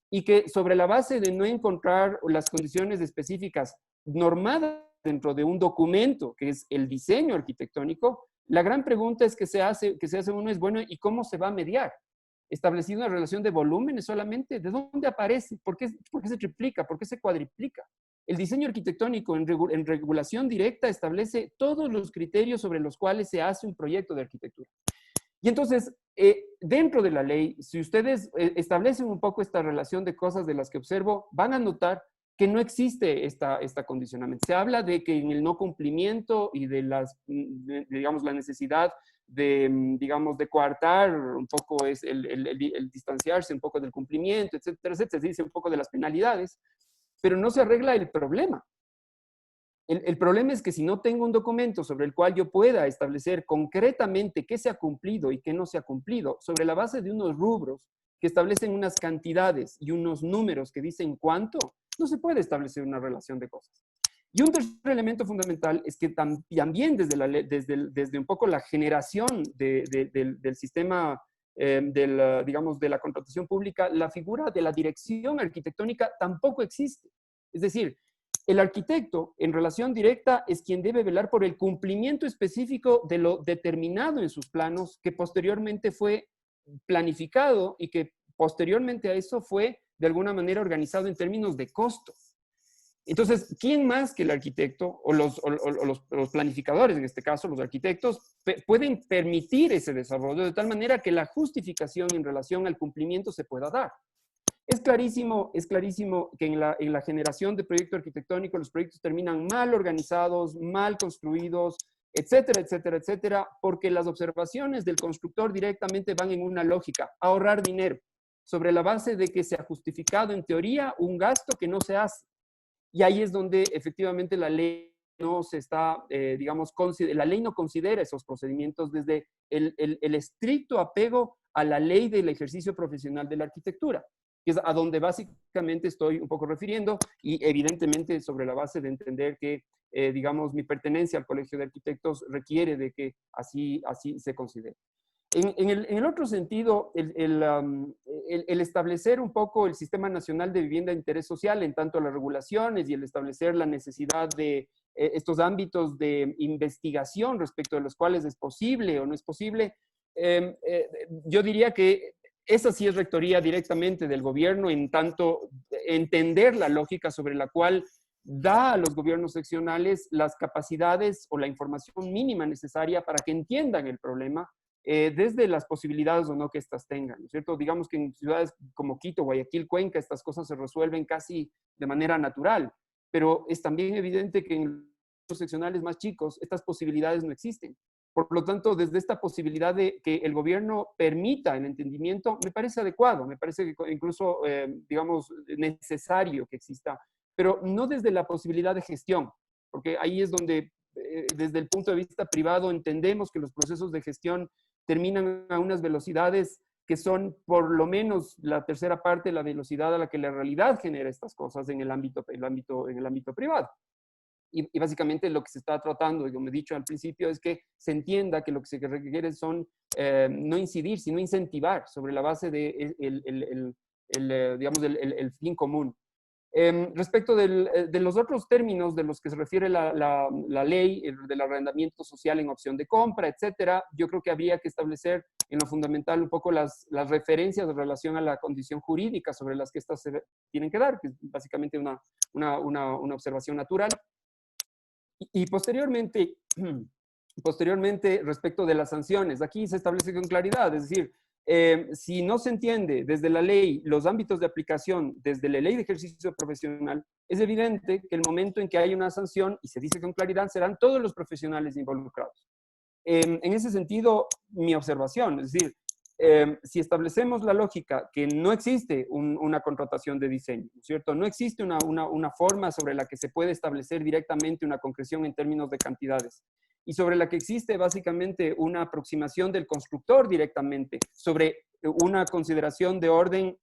y que sobre la base de no encontrar las condiciones específicas normadas dentro de un documento que es el diseño arquitectónico, la gran pregunta es que se hace uno es, bueno, ¿y cómo se va a mediar? ¿Establecido una relación de volúmenes solamente? ¿De dónde aparece? ¿Por qué se triplica? ¿Por qué se cuadriplica? El diseño arquitectónico en regulación directa establece todos los criterios sobre los cuales se hace un proyecto de arquitectura. Y entonces, dentro de la ley, si ustedes establecen un poco esta relación de cosas de las que observo, van a notar que no existe esta condicionamiento. Se habla de que en el no cumplimiento y de digamos, la necesidad digamos, de coartar un poco es el distanciarse un poco del cumplimiento, etcétera, etcétera. Se dice un poco de las penalidades, pero no se arregla el problema. El problema es que si no tengo un documento sobre el cual yo pueda establecer concretamente qué se ha cumplido y qué no se ha cumplido, sobre la base de unos rubros que establecen unas cantidades y unos números que dicen cuánto, no se puede establecer una relación de cosas. Y un tercer elemento fundamental es que también desde un poco la generación del sistema digamos, de la contratación pública, la figura de la dirección arquitectónica tampoco existe. Es decir, el arquitecto, en relación directa, es quien debe velar por el cumplimiento específico de lo determinado en sus planos, que posteriormente fue planificado y que posteriormente a eso fue, de alguna manera, organizado en términos de costo. Entonces, ¿quién más que el arquitecto o los planificadores, en este caso, los arquitectos, pueden permitir ese desarrollo de tal manera que la justificación en relación al cumplimiento se pueda dar? Es clarísimo que en la generación de proyecto arquitectónico los proyectos terminan mal organizados, mal construidos, etcétera, etcétera, etcétera, porque las observaciones del constructor directamente van en una lógica, ahorrar dinero, sobre la base de que se ha justificado en teoría un gasto que no se hace. Y ahí es donde efectivamente la ley no se está, digamos, la ley no considera esos procedimientos desde el estricto apego a la ley del ejercicio profesional de la arquitectura, que es a donde básicamente estoy un poco refiriendo, y evidentemente sobre la base de entender que, digamos, mi pertenencia al Colegio de Arquitectos requiere de que así se considere. En el otro sentido, el establecer un poco el Sistema Nacional de Vivienda de Interés Social en tanto a las regulaciones y el establecer la necesidad de estos ámbitos de investigación respecto de los cuales es posible o no es posible, yo diría que esa sí es rectoría directamente del gobierno, en tanto entender la lógica sobre la cual da a los gobiernos seccionales las capacidades o la información mínima necesaria para que entiendan el problema, desde las posibilidades o no que éstas tengan, ¿no es cierto? Digamos que en ciudades como Quito, Guayaquil, Cuenca, estas cosas se resuelven casi de manera natural, pero es también evidente que en los seccionales más chicos estas posibilidades no existen. Por lo tanto, desde esta posibilidad de que el gobierno permita el entendimiento, me parece adecuado, me parece que incluso, digamos, necesario que exista, pero no desde la posibilidad de gestión, porque ahí es donde, desde el punto de vista privado, entendemos que los procesos de gestión terminan a unas velocidades que son por lo menos la tercera parte de la velocidad a la que la realidad genera estas cosas en el ámbito privado. Y básicamente lo que se está tratando, como he dicho al principio, es que se entienda que lo que se requiere son no incidir, sino incentivar sobre la base de digamos, el fin común. Respecto de los otros términos de los que se refiere la ley, del arrendamiento social en opción de compra, etcétera, yo creo que habría que establecer en lo fundamental un poco las referencias en relación a la condición jurídica sobre las que estas se tienen que dar, que es básicamente una observación natural. Y posteriormente, respecto de las sanciones, aquí se establece con claridad, es decir, si no se entiende desde la ley los ámbitos de aplicación, desde la ley de ejercicio profesional, es evidente que el momento en que hay una sanción, y se dice con claridad, serán todos los profesionales involucrados. En ese sentido, mi observación, es decir, si establecemos la lógica que no existe una contratación de diseño, ¿no es cierto? No existe una forma sobre la que se puede establecer directamente una concreción en términos de cantidades, y sobre la que existe básicamente una aproximación del constructor directamente sobre una consideración de orden,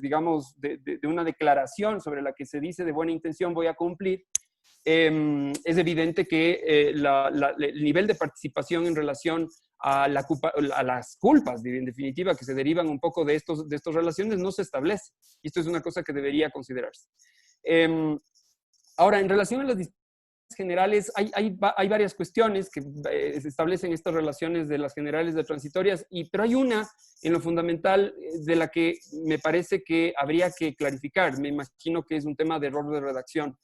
digamos, de una declaración sobre la que se dice de buena intención voy a cumplir, es evidente que el nivel de participación en relación a las culpas, en definitiva, que se derivan un poco de estas relaciones, no se establece. Y esto es una cosa que debería considerarse. Ahora, en relación a las disposiciones generales, hay varias cuestiones que se establecen estas relaciones de las generales de transitorias, pero hay una en lo fundamental de la que me parece que habría que clarificar. Me imagino que es un tema de error de redacción.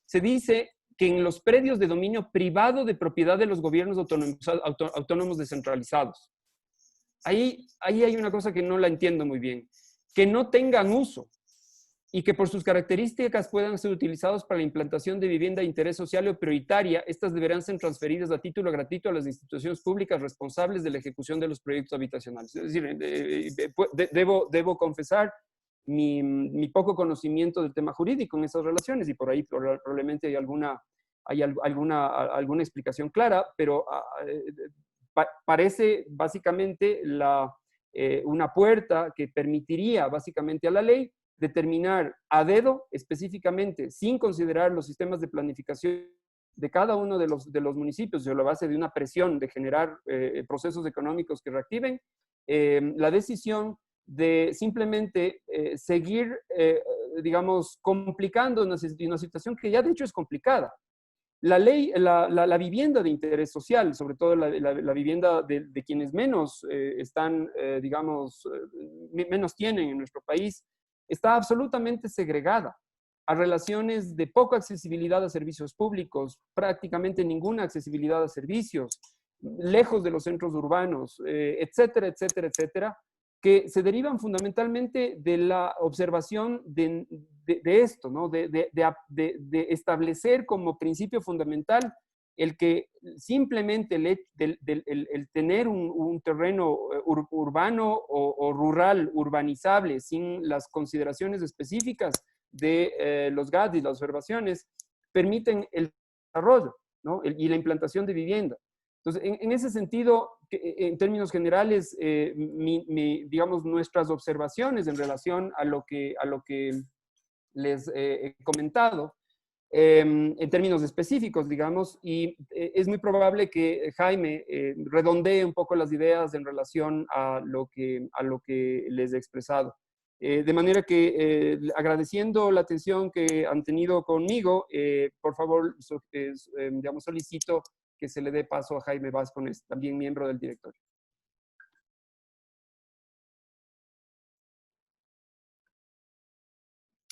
Se dice que en los predios de dominio privado de propiedad de los gobiernos autónomos descentralizados. Ahí hay una cosa que no la entiendo muy bien. Que no tengan uso. y que por sus características puedan ser utilizados para la implantación de vivienda de interés social o prioritaria. Estas deberán ser transferidas a título gratuito a las instituciones públicas responsables de la ejecución de los proyectos habitacionales. Es decir, debo confesar mi poco conocimiento del tema jurídico en esas relaciones, y por ahí probablemente hay alguna explicación clara, pero parece básicamente una puerta que permitiría básicamente a la ley determinar a dedo específicamente, sin considerar los sistemas de planificación de cada uno de los municipios, sobre la base de una presión de generar procesos económicos que reactiven, la decisión de simplemente seguir, digamos, complicando una situación que ya de hecho es complicada. La ley, la vivienda de interés social, sobre todo la vivienda de quienes menos están, digamos, menos tienen en nuestro país, está absolutamente segregada a relaciones de poca accesibilidad a servicios públicos, prácticamente ninguna accesibilidad a servicios, lejos de los centros urbanos, etcétera, etcétera, etcétera, que se derivan fundamentalmente de la observación de esto, ¿no? de establecer como principio fundamental el que simplemente el tener un terreno urbano o rural urbanizable sin las consideraciones específicas de los GAD y las observaciones permiten el desarrollo, ¿no? Y la implantación de vivienda. Entonces, en ese sentido, en términos generales, digamos, nuestras observaciones en relación a lo que les he comentado, en términos específicos, digamos, y es muy probable que Jaime redondee un poco las ideas en relación a lo que les he expresado. De manera que, agradeciendo la atención que han tenido conmigo, por favor, digamos, solicito que se le dé paso a Jaime Vázquez, también miembro del directorio.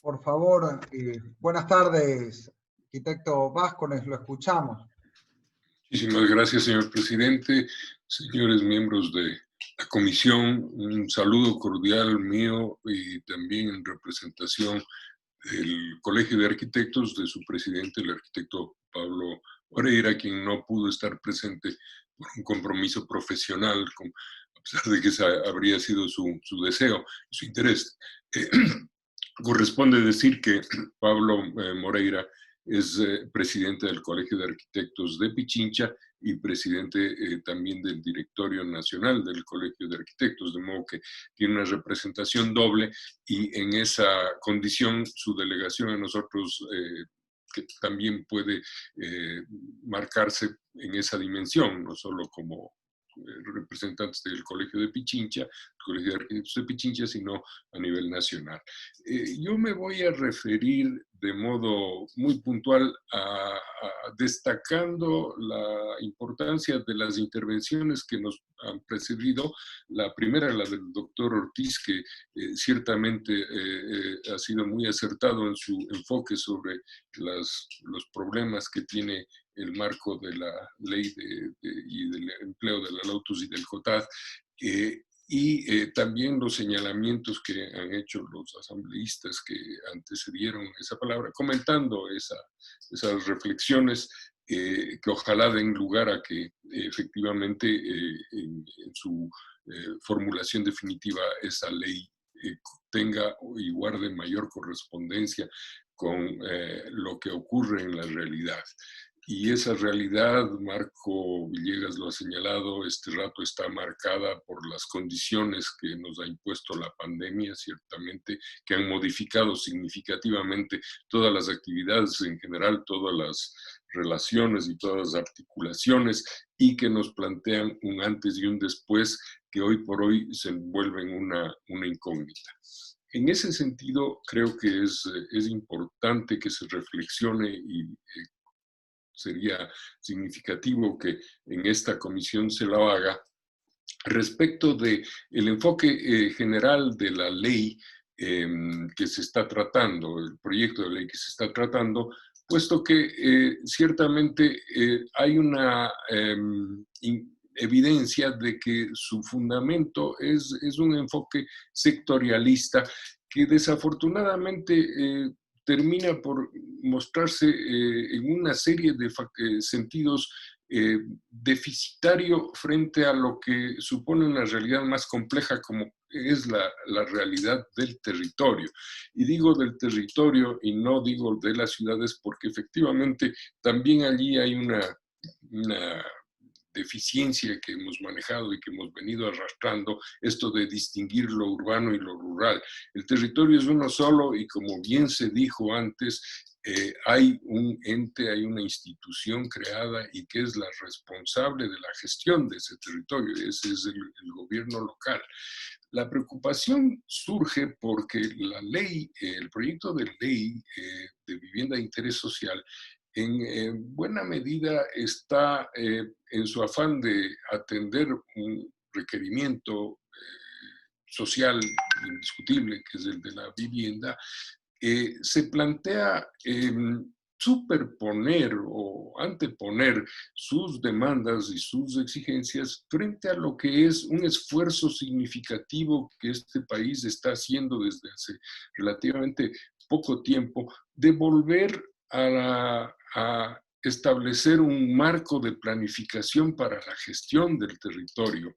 Por favor, buenas tardes, arquitecto Vázquez, lo escuchamos. Muchísimas gracias, señor presidente, señores miembros de la comisión, un saludo cordial mío y también en representación del Colegio de Arquitectos, de su presidente, el arquitecto Pablo Moreira, quien no pudo estar presente por un compromiso profesional, a pesar de que ese habría sido su deseo y su interés. Corresponde decir que Pablo Moreira es presidente del Colegio de Arquitectos de Pichincha y presidente también del Directorio Nacional del Colegio de Arquitectos, de modo que tiene una representación doble, y en esa condición su delegación a nosotros que también puede marcarse en esa dimensión, no solo como representantes del Colegio de Pichincha, el Colegio de Arquitectos de Pichincha, sino a nivel nacional. Yo me voy a referir de modo muy puntual a destacando la importancia de las intervenciones que nos han precedido. La primera, la del doctor Ortiz, que ciertamente ha sido muy acertado en su enfoque sobre los problemas que tiene el marco de la ley y del empleo de la LOTUS y del COTAD, y también los señalamientos que han hecho los asambleístas que antecedieron esa palabra, comentando esas reflexiones que ojalá den lugar a que efectivamente en su formulación definitiva esa ley tenga y guarde mayor correspondencia con lo que ocurre en la realidad. Y esa realidad, Marco Villegas lo ha señalado, este rato está marcada por las condiciones que nos ha impuesto la pandemia, ciertamente, que han modificado significativamente todas las actividades en general, todas las relaciones y todas las articulaciones, y que nos plantean un antes y un después que hoy por hoy se vuelven una incógnita. En ese sentido, creo que es importante que se reflexione y sería significativo que en esta comisión se lo haga respecto del enfoque general de la ley que se está tratando, el proyecto de ley que se está tratando, puesto que ciertamente hay una evidencia de que su fundamento es un enfoque sectorialista que desafortunadamente termina por mostrarse en una serie de sentidos deficitario frente a lo que supone una realidad más compleja como es la realidad del territorio. Y digo del territorio y no digo de las ciudades porque efectivamente también allí hay una deficiencia que hemos manejado y que hemos venido arrastrando, esto de distinguir lo urbano y lo rural. El territorio es uno solo y como bien se dijo antes, hay un ente, hay una institución creada y que es la responsable de la gestión de ese territorio, ese es el gobierno local. La preocupación surge porque la ley, el proyecto de ley de vivienda de interés social, en buena medida está en su afán de atender un requerimiento social indiscutible, que es el de la vivienda, se plantea superponer o anteponer sus demandas y sus exigencias frente a lo que es un esfuerzo significativo que este país está haciendo desde hace relativamente poco tiempo, de volver a establecer un marco de planificación para la gestión del territorio.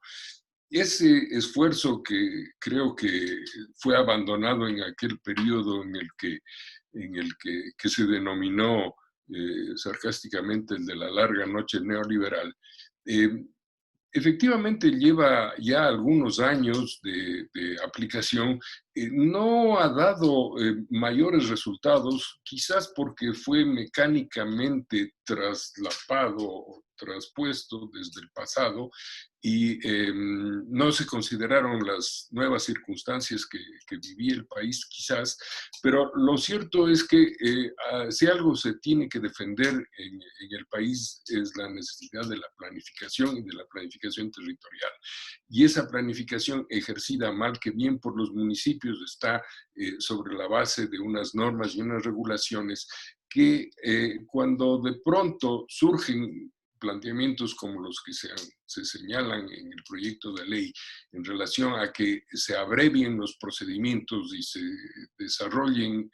Ese esfuerzo que creo que fue abandonado en aquel periodo en el que se denominó sarcásticamente el de la larga noche neoliberal, efectivamente lleva ya algunos años de aplicación, no ha dado mayores resultados, quizás porque fue mecánicamente traslapado, traspuesto desde el pasado y no se consideraron las nuevas circunstancias que vivía el país quizás, pero lo cierto es que si algo se tiene que defender en el país es la necesidad de la planificación y de la planificación territorial. Y esa planificación ejercida mal que bien por los municipios está sobre la base de unas normas y unas regulaciones que cuando de pronto surgen planteamientos como los que se señalan en el proyecto de ley en relación a que se abrevien los procedimientos y se desarrollen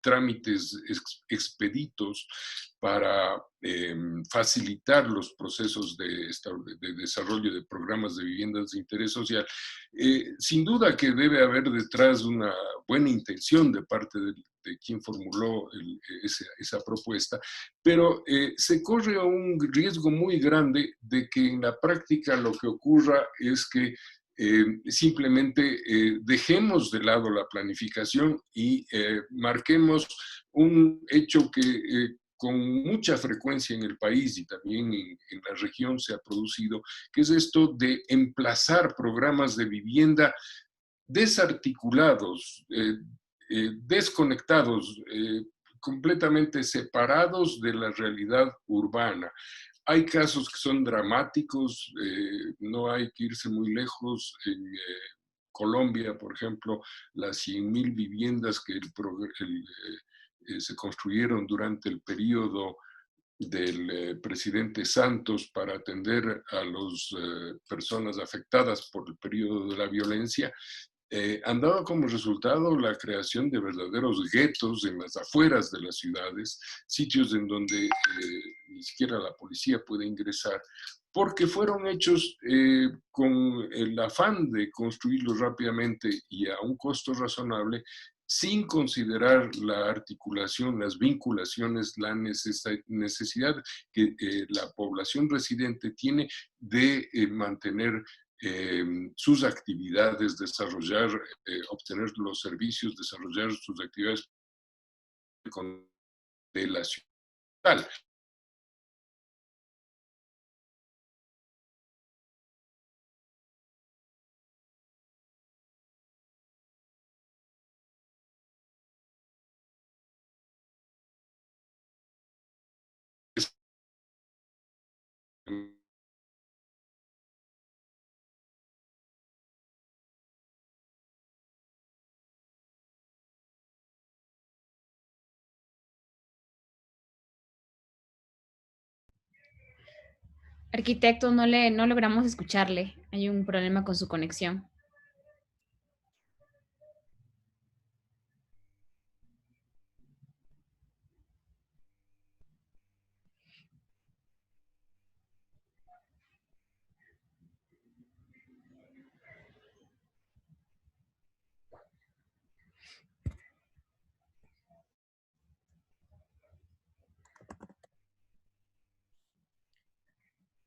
trámites expeditos para facilitar los procesos de desarrollo de programas de viviendas de interés social. Sin duda que debe haber detrás una buena intención de parte de quien formuló esa propuesta, pero se corre un riesgo muy grande de que en la práctica lo que ocurra es que simplemente dejemos de lado la planificación y marquemos un hecho que con mucha frecuencia en el país y también en la región se ha producido, que es esto de emplazar programas de vivienda desarticulados, desconectados, completamente separados de la realidad urbana. Hay casos que son dramáticos, no hay que irse muy lejos. En Colombia, por ejemplo, las 100,000 viviendas que se construyeron durante el periodo del presidente Santos para atender a las personas afectadas por el periodo de la violencia, han dado como resultado la creación de verdaderos guetos en las afueras de las ciudades, sitios en donde ni siquiera la policía puede ingresar, porque fueron hechos con el afán de construirlos rápidamente y a un costo razonable, sin considerar la articulación, las vinculaciones, la necesidad que la población residente tiene de mantener sus actividades, desarrollar, obtener los servicios, desarrollar sus actividades de la ciudad. Arquitecto, no logramos escucharle. Hay un problema con su conexión.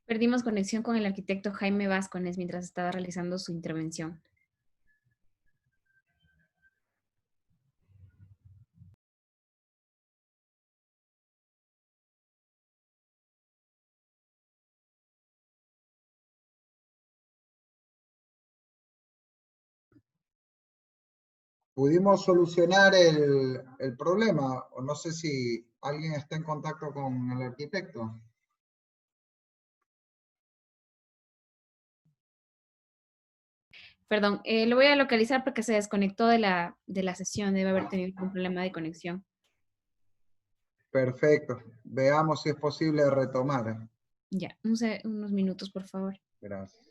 Perdimos conexión con el arquitecto Jaime Vázquez mientras estaba realizando su intervención. ¿Pudimos solucionar el problema? O no sé si alguien está en contacto con el arquitecto. Perdón, lo voy a localizar porque se desconectó de la sesión. Debe haber tenido algún problema de conexión. Perfecto. Veamos si es posible retomar. Ya, unos minutos, por favor. Gracias.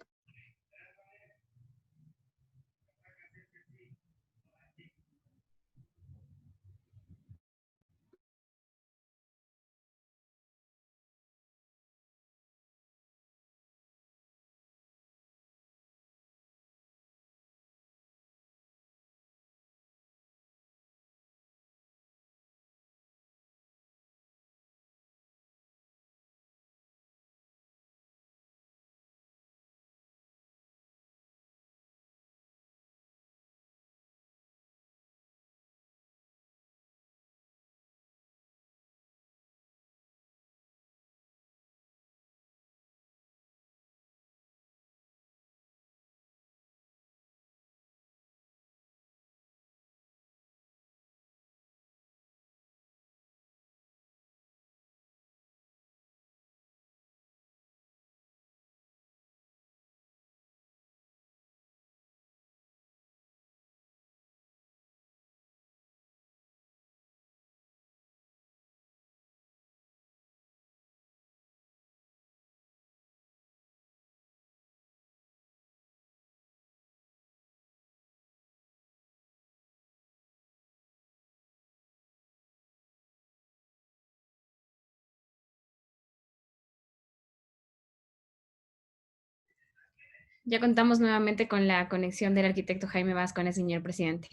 Ya contamos nuevamente con la conexión del arquitecto Jaime Vázquez, señor presidente.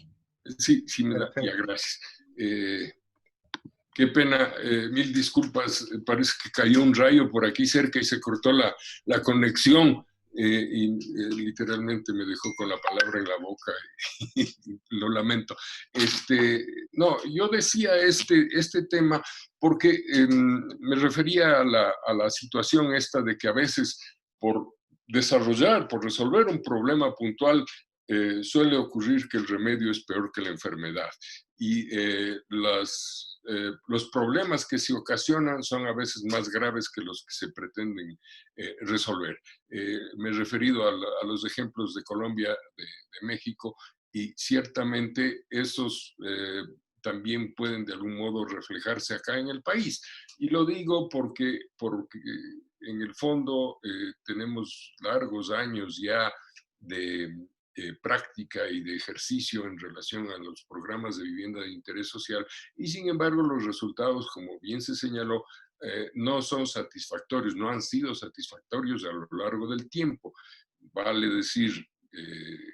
Sí, sí me da, ya, Perfecto. gracias. Qué pena, mil disculpas, parece que cayó un rayo por aquí cerca y se cortó la conexión y literalmente me dejó con la palabra en la boca y lo lamento. No, yo decía este tema porque me refería a la situación esta de que a veces por por resolver un problema puntual, suele ocurrir que el remedio es peor que la enfermedad. Y los problemas que se ocasionan son a veces más graves que los que se pretenden resolver. Me he referido a los ejemplos de Colombia, de México, y ciertamente esos también pueden de algún modo reflejarse acá en el país. Y lo digo porque en el fondo tenemos largos años ya de práctica y de ejercicio en relación a los programas de vivienda de interés social y sin embargo los resultados, como bien se señaló, no son satisfactorios, no han sido satisfactorios a lo largo del tiempo. Vale decir,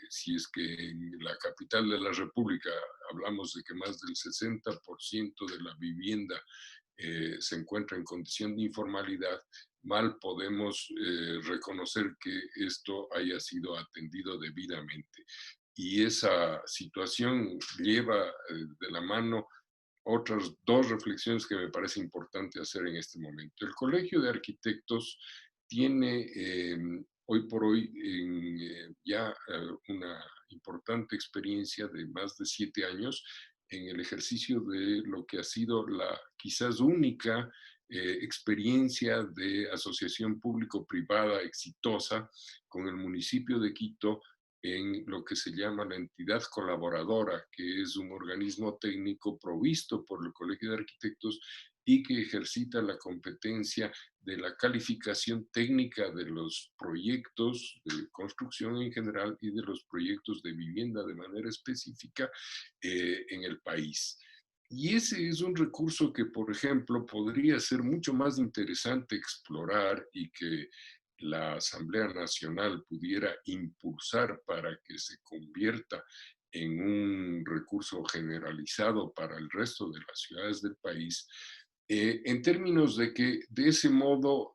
si es que en la capital de la República hablamos de que más del 60% de la vivienda se encuentra en condición de informalidad, mal podemos reconocer que esto haya sido atendido debidamente. Y esa situación lleva de la mano otras dos reflexiones que me parece importante hacer en este momento. El Colegio de Arquitectos tiene hoy por hoy ya una importante experiencia de más de 7 años en el ejercicio de lo que ha sido la quizás única experiencia de asociación público-privada exitosa con el municipio de Quito en lo que se llama la entidad colaboradora, que es un organismo técnico provisto por el Colegio de Arquitectos y que ejercita la competencia de la calificación técnica de los proyectos de construcción en general y de los proyectos de vivienda de manera específica en el país. Y ese es un recurso que, por ejemplo, podría ser mucho más interesante explorar y que la Asamblea Nacional pudiera impulsar para que se convierta en un recurso generalizado para el resto de las ciudades del país, en términos de que de ese modo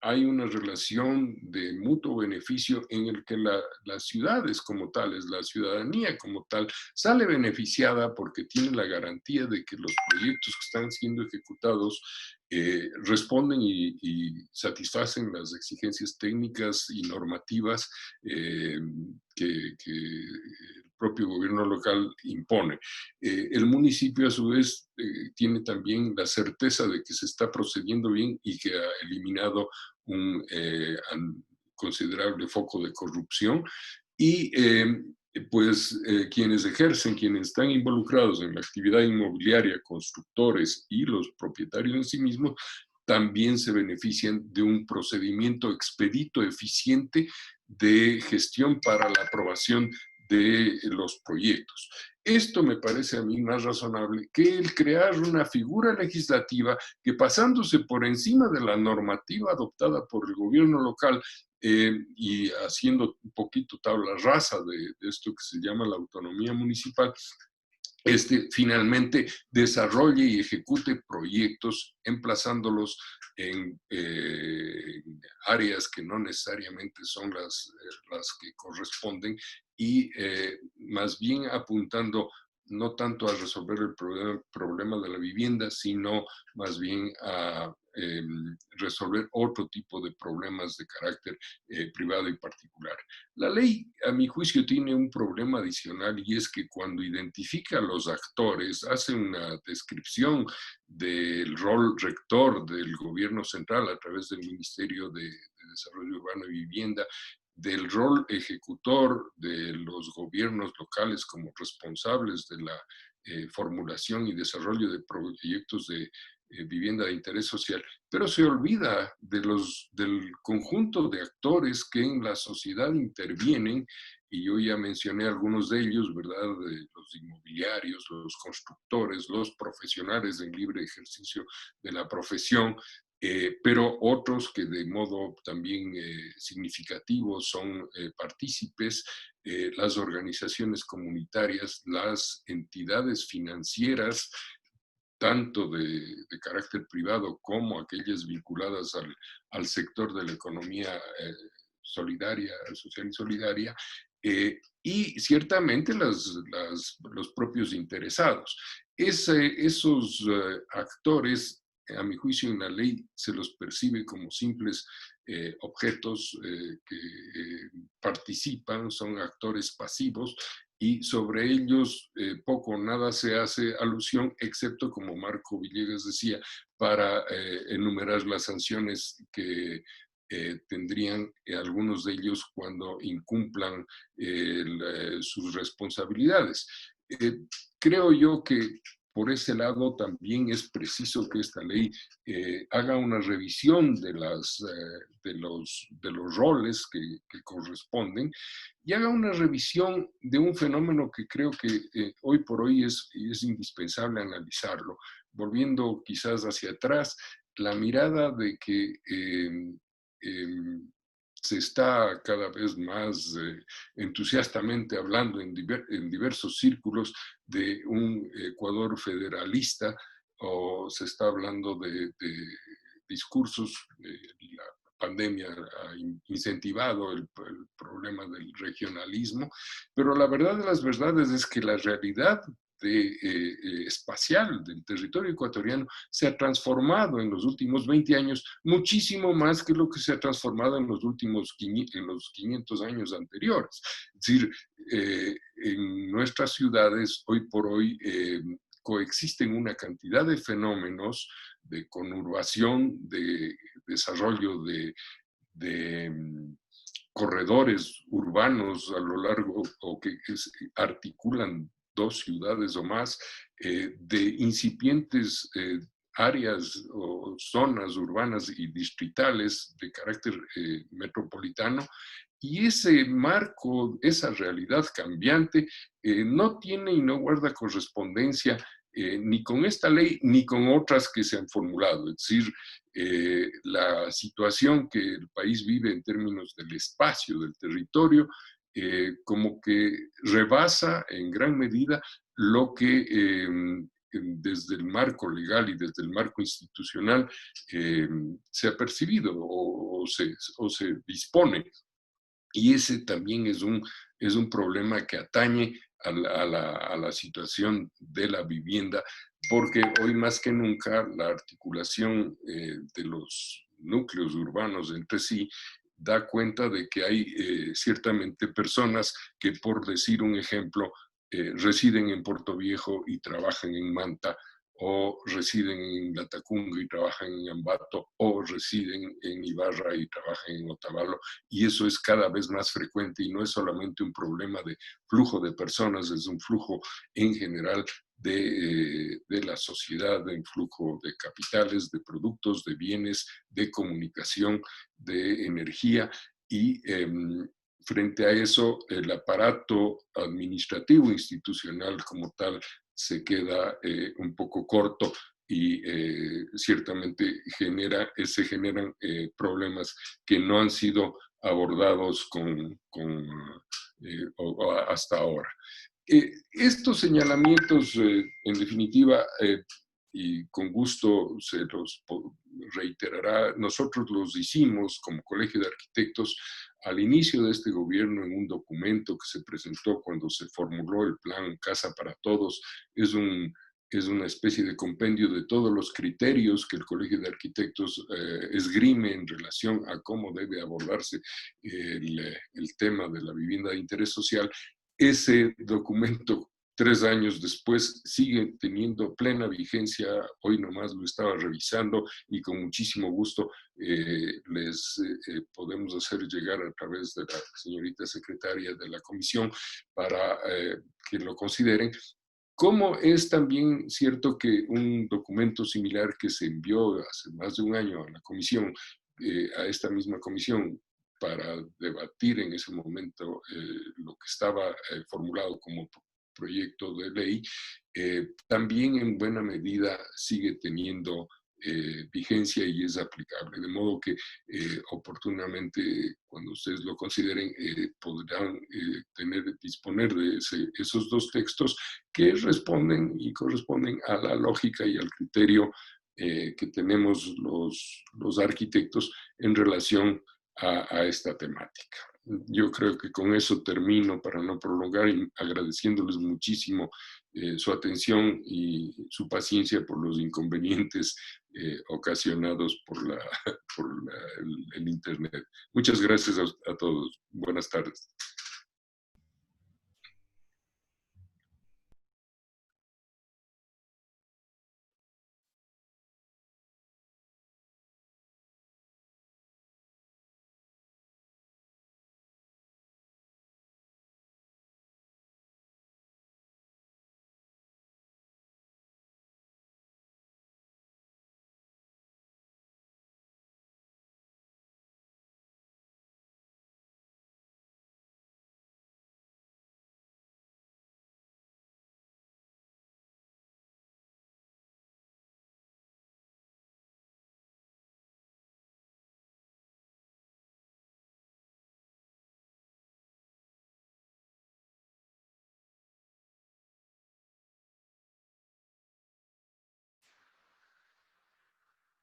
hay una relación de mutuo beneficio en el que las ciudades como tales, la ciudadanía como tal, sale beneficiada porque tiene la garantía de que los proyectos que están siendo ejecutados responden y satisfacen las exigencias técnicas y normativas que el propio gobierno local impone. El municipio, a su vez, tiene también la certeza de que se está procediendo bien y que ha eliminado un considerable foco de corrupción. Y pues quienes ejercen, quienes están involucrados en la actividad inmobiliaria, constructores y los propietarios en sí mismos, también se benefician de un procedimiento expedito, eficiente de gestión para la aprobación de los proyectos. Esto me parece a mí más razonable que el crear una figura legislativa que, pasándose por encima de la normativa adoptada por el gobierno local y haciendo un poquito tabla rasa de esto que se llama la autonomía municipal, finalmente desarrolle y ejecute proyectos emplazándolos en áreas que no necesariamente son las que corresponden y más bien apuntando no tanto a resolver el problema de la vivienda, sino más bien a resolver otro tipo de problemas de carácter privado y particular. La ley, a mi juicio, tiene un problema adicional y es que cuando identifica a los actores, hace una descripción del rol rector del gobierno central a través del Ministerio de Desarrollo Urbano y Vivienda, del rol ejecutor de los gobiernos locales como responsables de la formulación y desarrollo de proyectos de vivienda de interés social, pero se olvida del conjunto de actores que en la sociedad intervienen, y yo ya mencioné algunos de ellos, ¿verdad? Los inmobiliarios, los constructores, los profesionales en libre ejercicio de la profesión, pero otros que de modo también significativo son partícipes, las organizaciones comunitarias, las entidades financieras, tanto de carácter privado como aquellas vinculadas al sector de la economía solidaria, social y solidaria, y ciertamente los propios interesados. Esos actores, a mi juicio, en la ley se los percibe como simples objetos que participan, son actores pasivos, y sobre ellos poco o nada se hace alusión, excepto, como Marco Villegas decía, para enumerar las sanciones que tendrían algunos de ellos cuando incumplan sus responsabilidades. Creo yo que por ese lado también es preciso que esta ley haga una revisión de los roles que corresponden y haga una revisión de un fenómeno que creo que hoy por hoy es indispensable analizarlo. Volviendo quizás hacia atrás, la mirada de que se está cada vez más entusiastamente hablando en diversos círculos de un Ecuador federalista, o se está hablando de discursos, la pandemia ha incentivado el problema del regionalismo, pero la verdad de las verdades es que la realidad espacial del territorio ecuatoriano se ha transformado en los últimos 20 años muchísimo más que lo que se ha transformado en los últimos 500 años anteriores. Es decir, en nuestras ciudades hoy por hoy coexisten una cantidad de fenómenos de conurbación, de desarrollo de corredores urbanos a lo largo o que articulan 2 ciudades o más, de incipientes áreas o zonas urbanas y distritales de carácter metropolitano, y ese marco, esa realidad cambiante, no tiene y no guarda correspondencia ni con esta ley ni con otras que se han formulado. Es decir, la situación que el país vive en términos del espacio, del territorio, como que rebasa en gran medida lo que desde el marco legal y desde el marco institucional se ha percibido o se dispone. Y ese también es un problema que atañe a la situación de la vivienda, porque hoy más que nunca la articulación de los núcleos urbanos entre sí da cuenta de que hay ciertamente personas que, por decir un ejemplo, residen en Puerto Viejo y trabajan en Manta, o residen en Latacunga y trabajan en Ambato, o residen en Ibarra y trabajan en Otavalo, y eso es cada vez más frecuente y no es solamente un problema de flujo de personas, es un flujo en general de la sociedad, de un flujo de capitales, de productos, de bienes, de comunicación, de energía, y frente a eso el aparato administrativo institucional como tal se queda un poco corto y ciertamente se generan problemas que no han sido abordados hasta ahora. Estos señalamientos, en definitiva, y con gusto se los reiterará, nosotros los hicimos como Colegio de Arquitectos al inicio de este gobierno en un documento que se presentó cuando se formuló el plan Casa para Todos. Es una especie de compendio de todos los criterios que el Colegio de Arquitectos esgrime en relación a cómo debe abordarse el tema de la vivienda de interés social. Ese documento, 3 años después, sigue teniendo plena vigencia. Hoy nomás lo estaba revisando y con muchísimo gusto les podemos hacer llegar a través de la señorita secretaria de la comisión para que lo consideren. Como es también cierto que un documento similar que se envió hace más de un año a la comisión, a esta misma comisión, para debatir en ese momento lo que estaba formulado como proyecto de ley, también en buena medida sigue teniendo vigencia y es aplicable. De modo que oportunamente, cuando ustedes lo consideren, podrán disponer de esos 2 textos que responden y corresponden a la lógica y al criterio que tenemos los arquitectos en relación a esta temática. Yo creo que con eso termino para no prolongar, y agradeciéndoles muchísimo su atención y su paciencia por los inconvenientes ocasionados por el Internet. Muchas gracias a todos. Buenas tardes.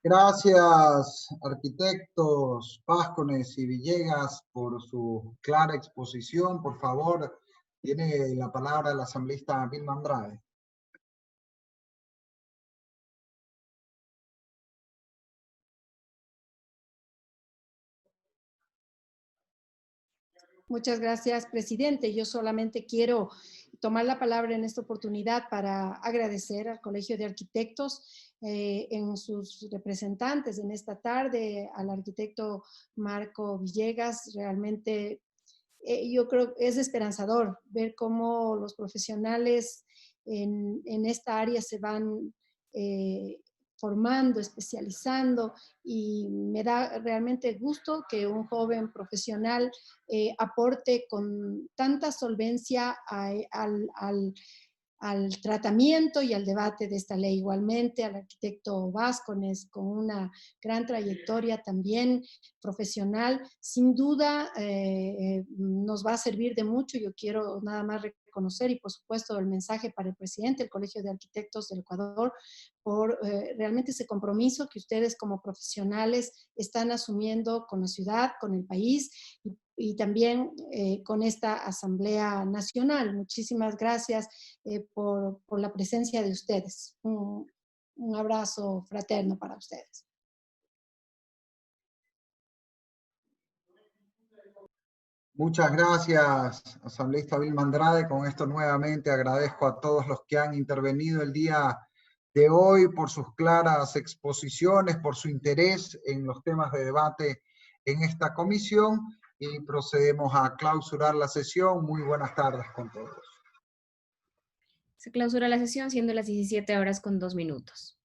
Gracias, arquitectos Páscones y Villegas, por su clara exposición. Por favor, tiene la palabra el asambleísta Vilma Andrade. Muchas gracias, presidente. Yo solamente quiero tomar la palabra en esta oportunidad para agradecer al Colegio de Arquitectos en sus representantes en esta tarde, al arquitecto Marco Villegas. Realmente yo creo que es esperanzador ver cómo los profesionales en esta área se van formando, especializando, y me da realmente gusto que un joven profesional aporte con tanta solvencia al tratamiento y al debate de esta ley. Igualmente al arquitecto Vázquez, con una gran trayectoria también profesional. Sin duda nos va a servir de mucho. Yo quiero nada más reconocer, y por supuesto el mensaje para el presidente del Colegio de Arquitectos del Ecuador, por realmente ese compromiso que ustedes como profesionales están asumiendo con la ciudad, con el país y también con esta Asamblea Nacional. Muchísimas gracias por la presencia de ustedes. Un abrazo fraterno para ustedes. Muchas gracias, asambleísta Vilma Andrade. Con esto nuevamente agradezco a todos los que han intervenido el día de hoy por sus claras exposiciones, por su interés en los temas de debate en esta comisión, y procedemos a clausurar la sesión. Muy buenas tardes con todos. Se clausura la sesión siendo las 17 horas con 2 minutos.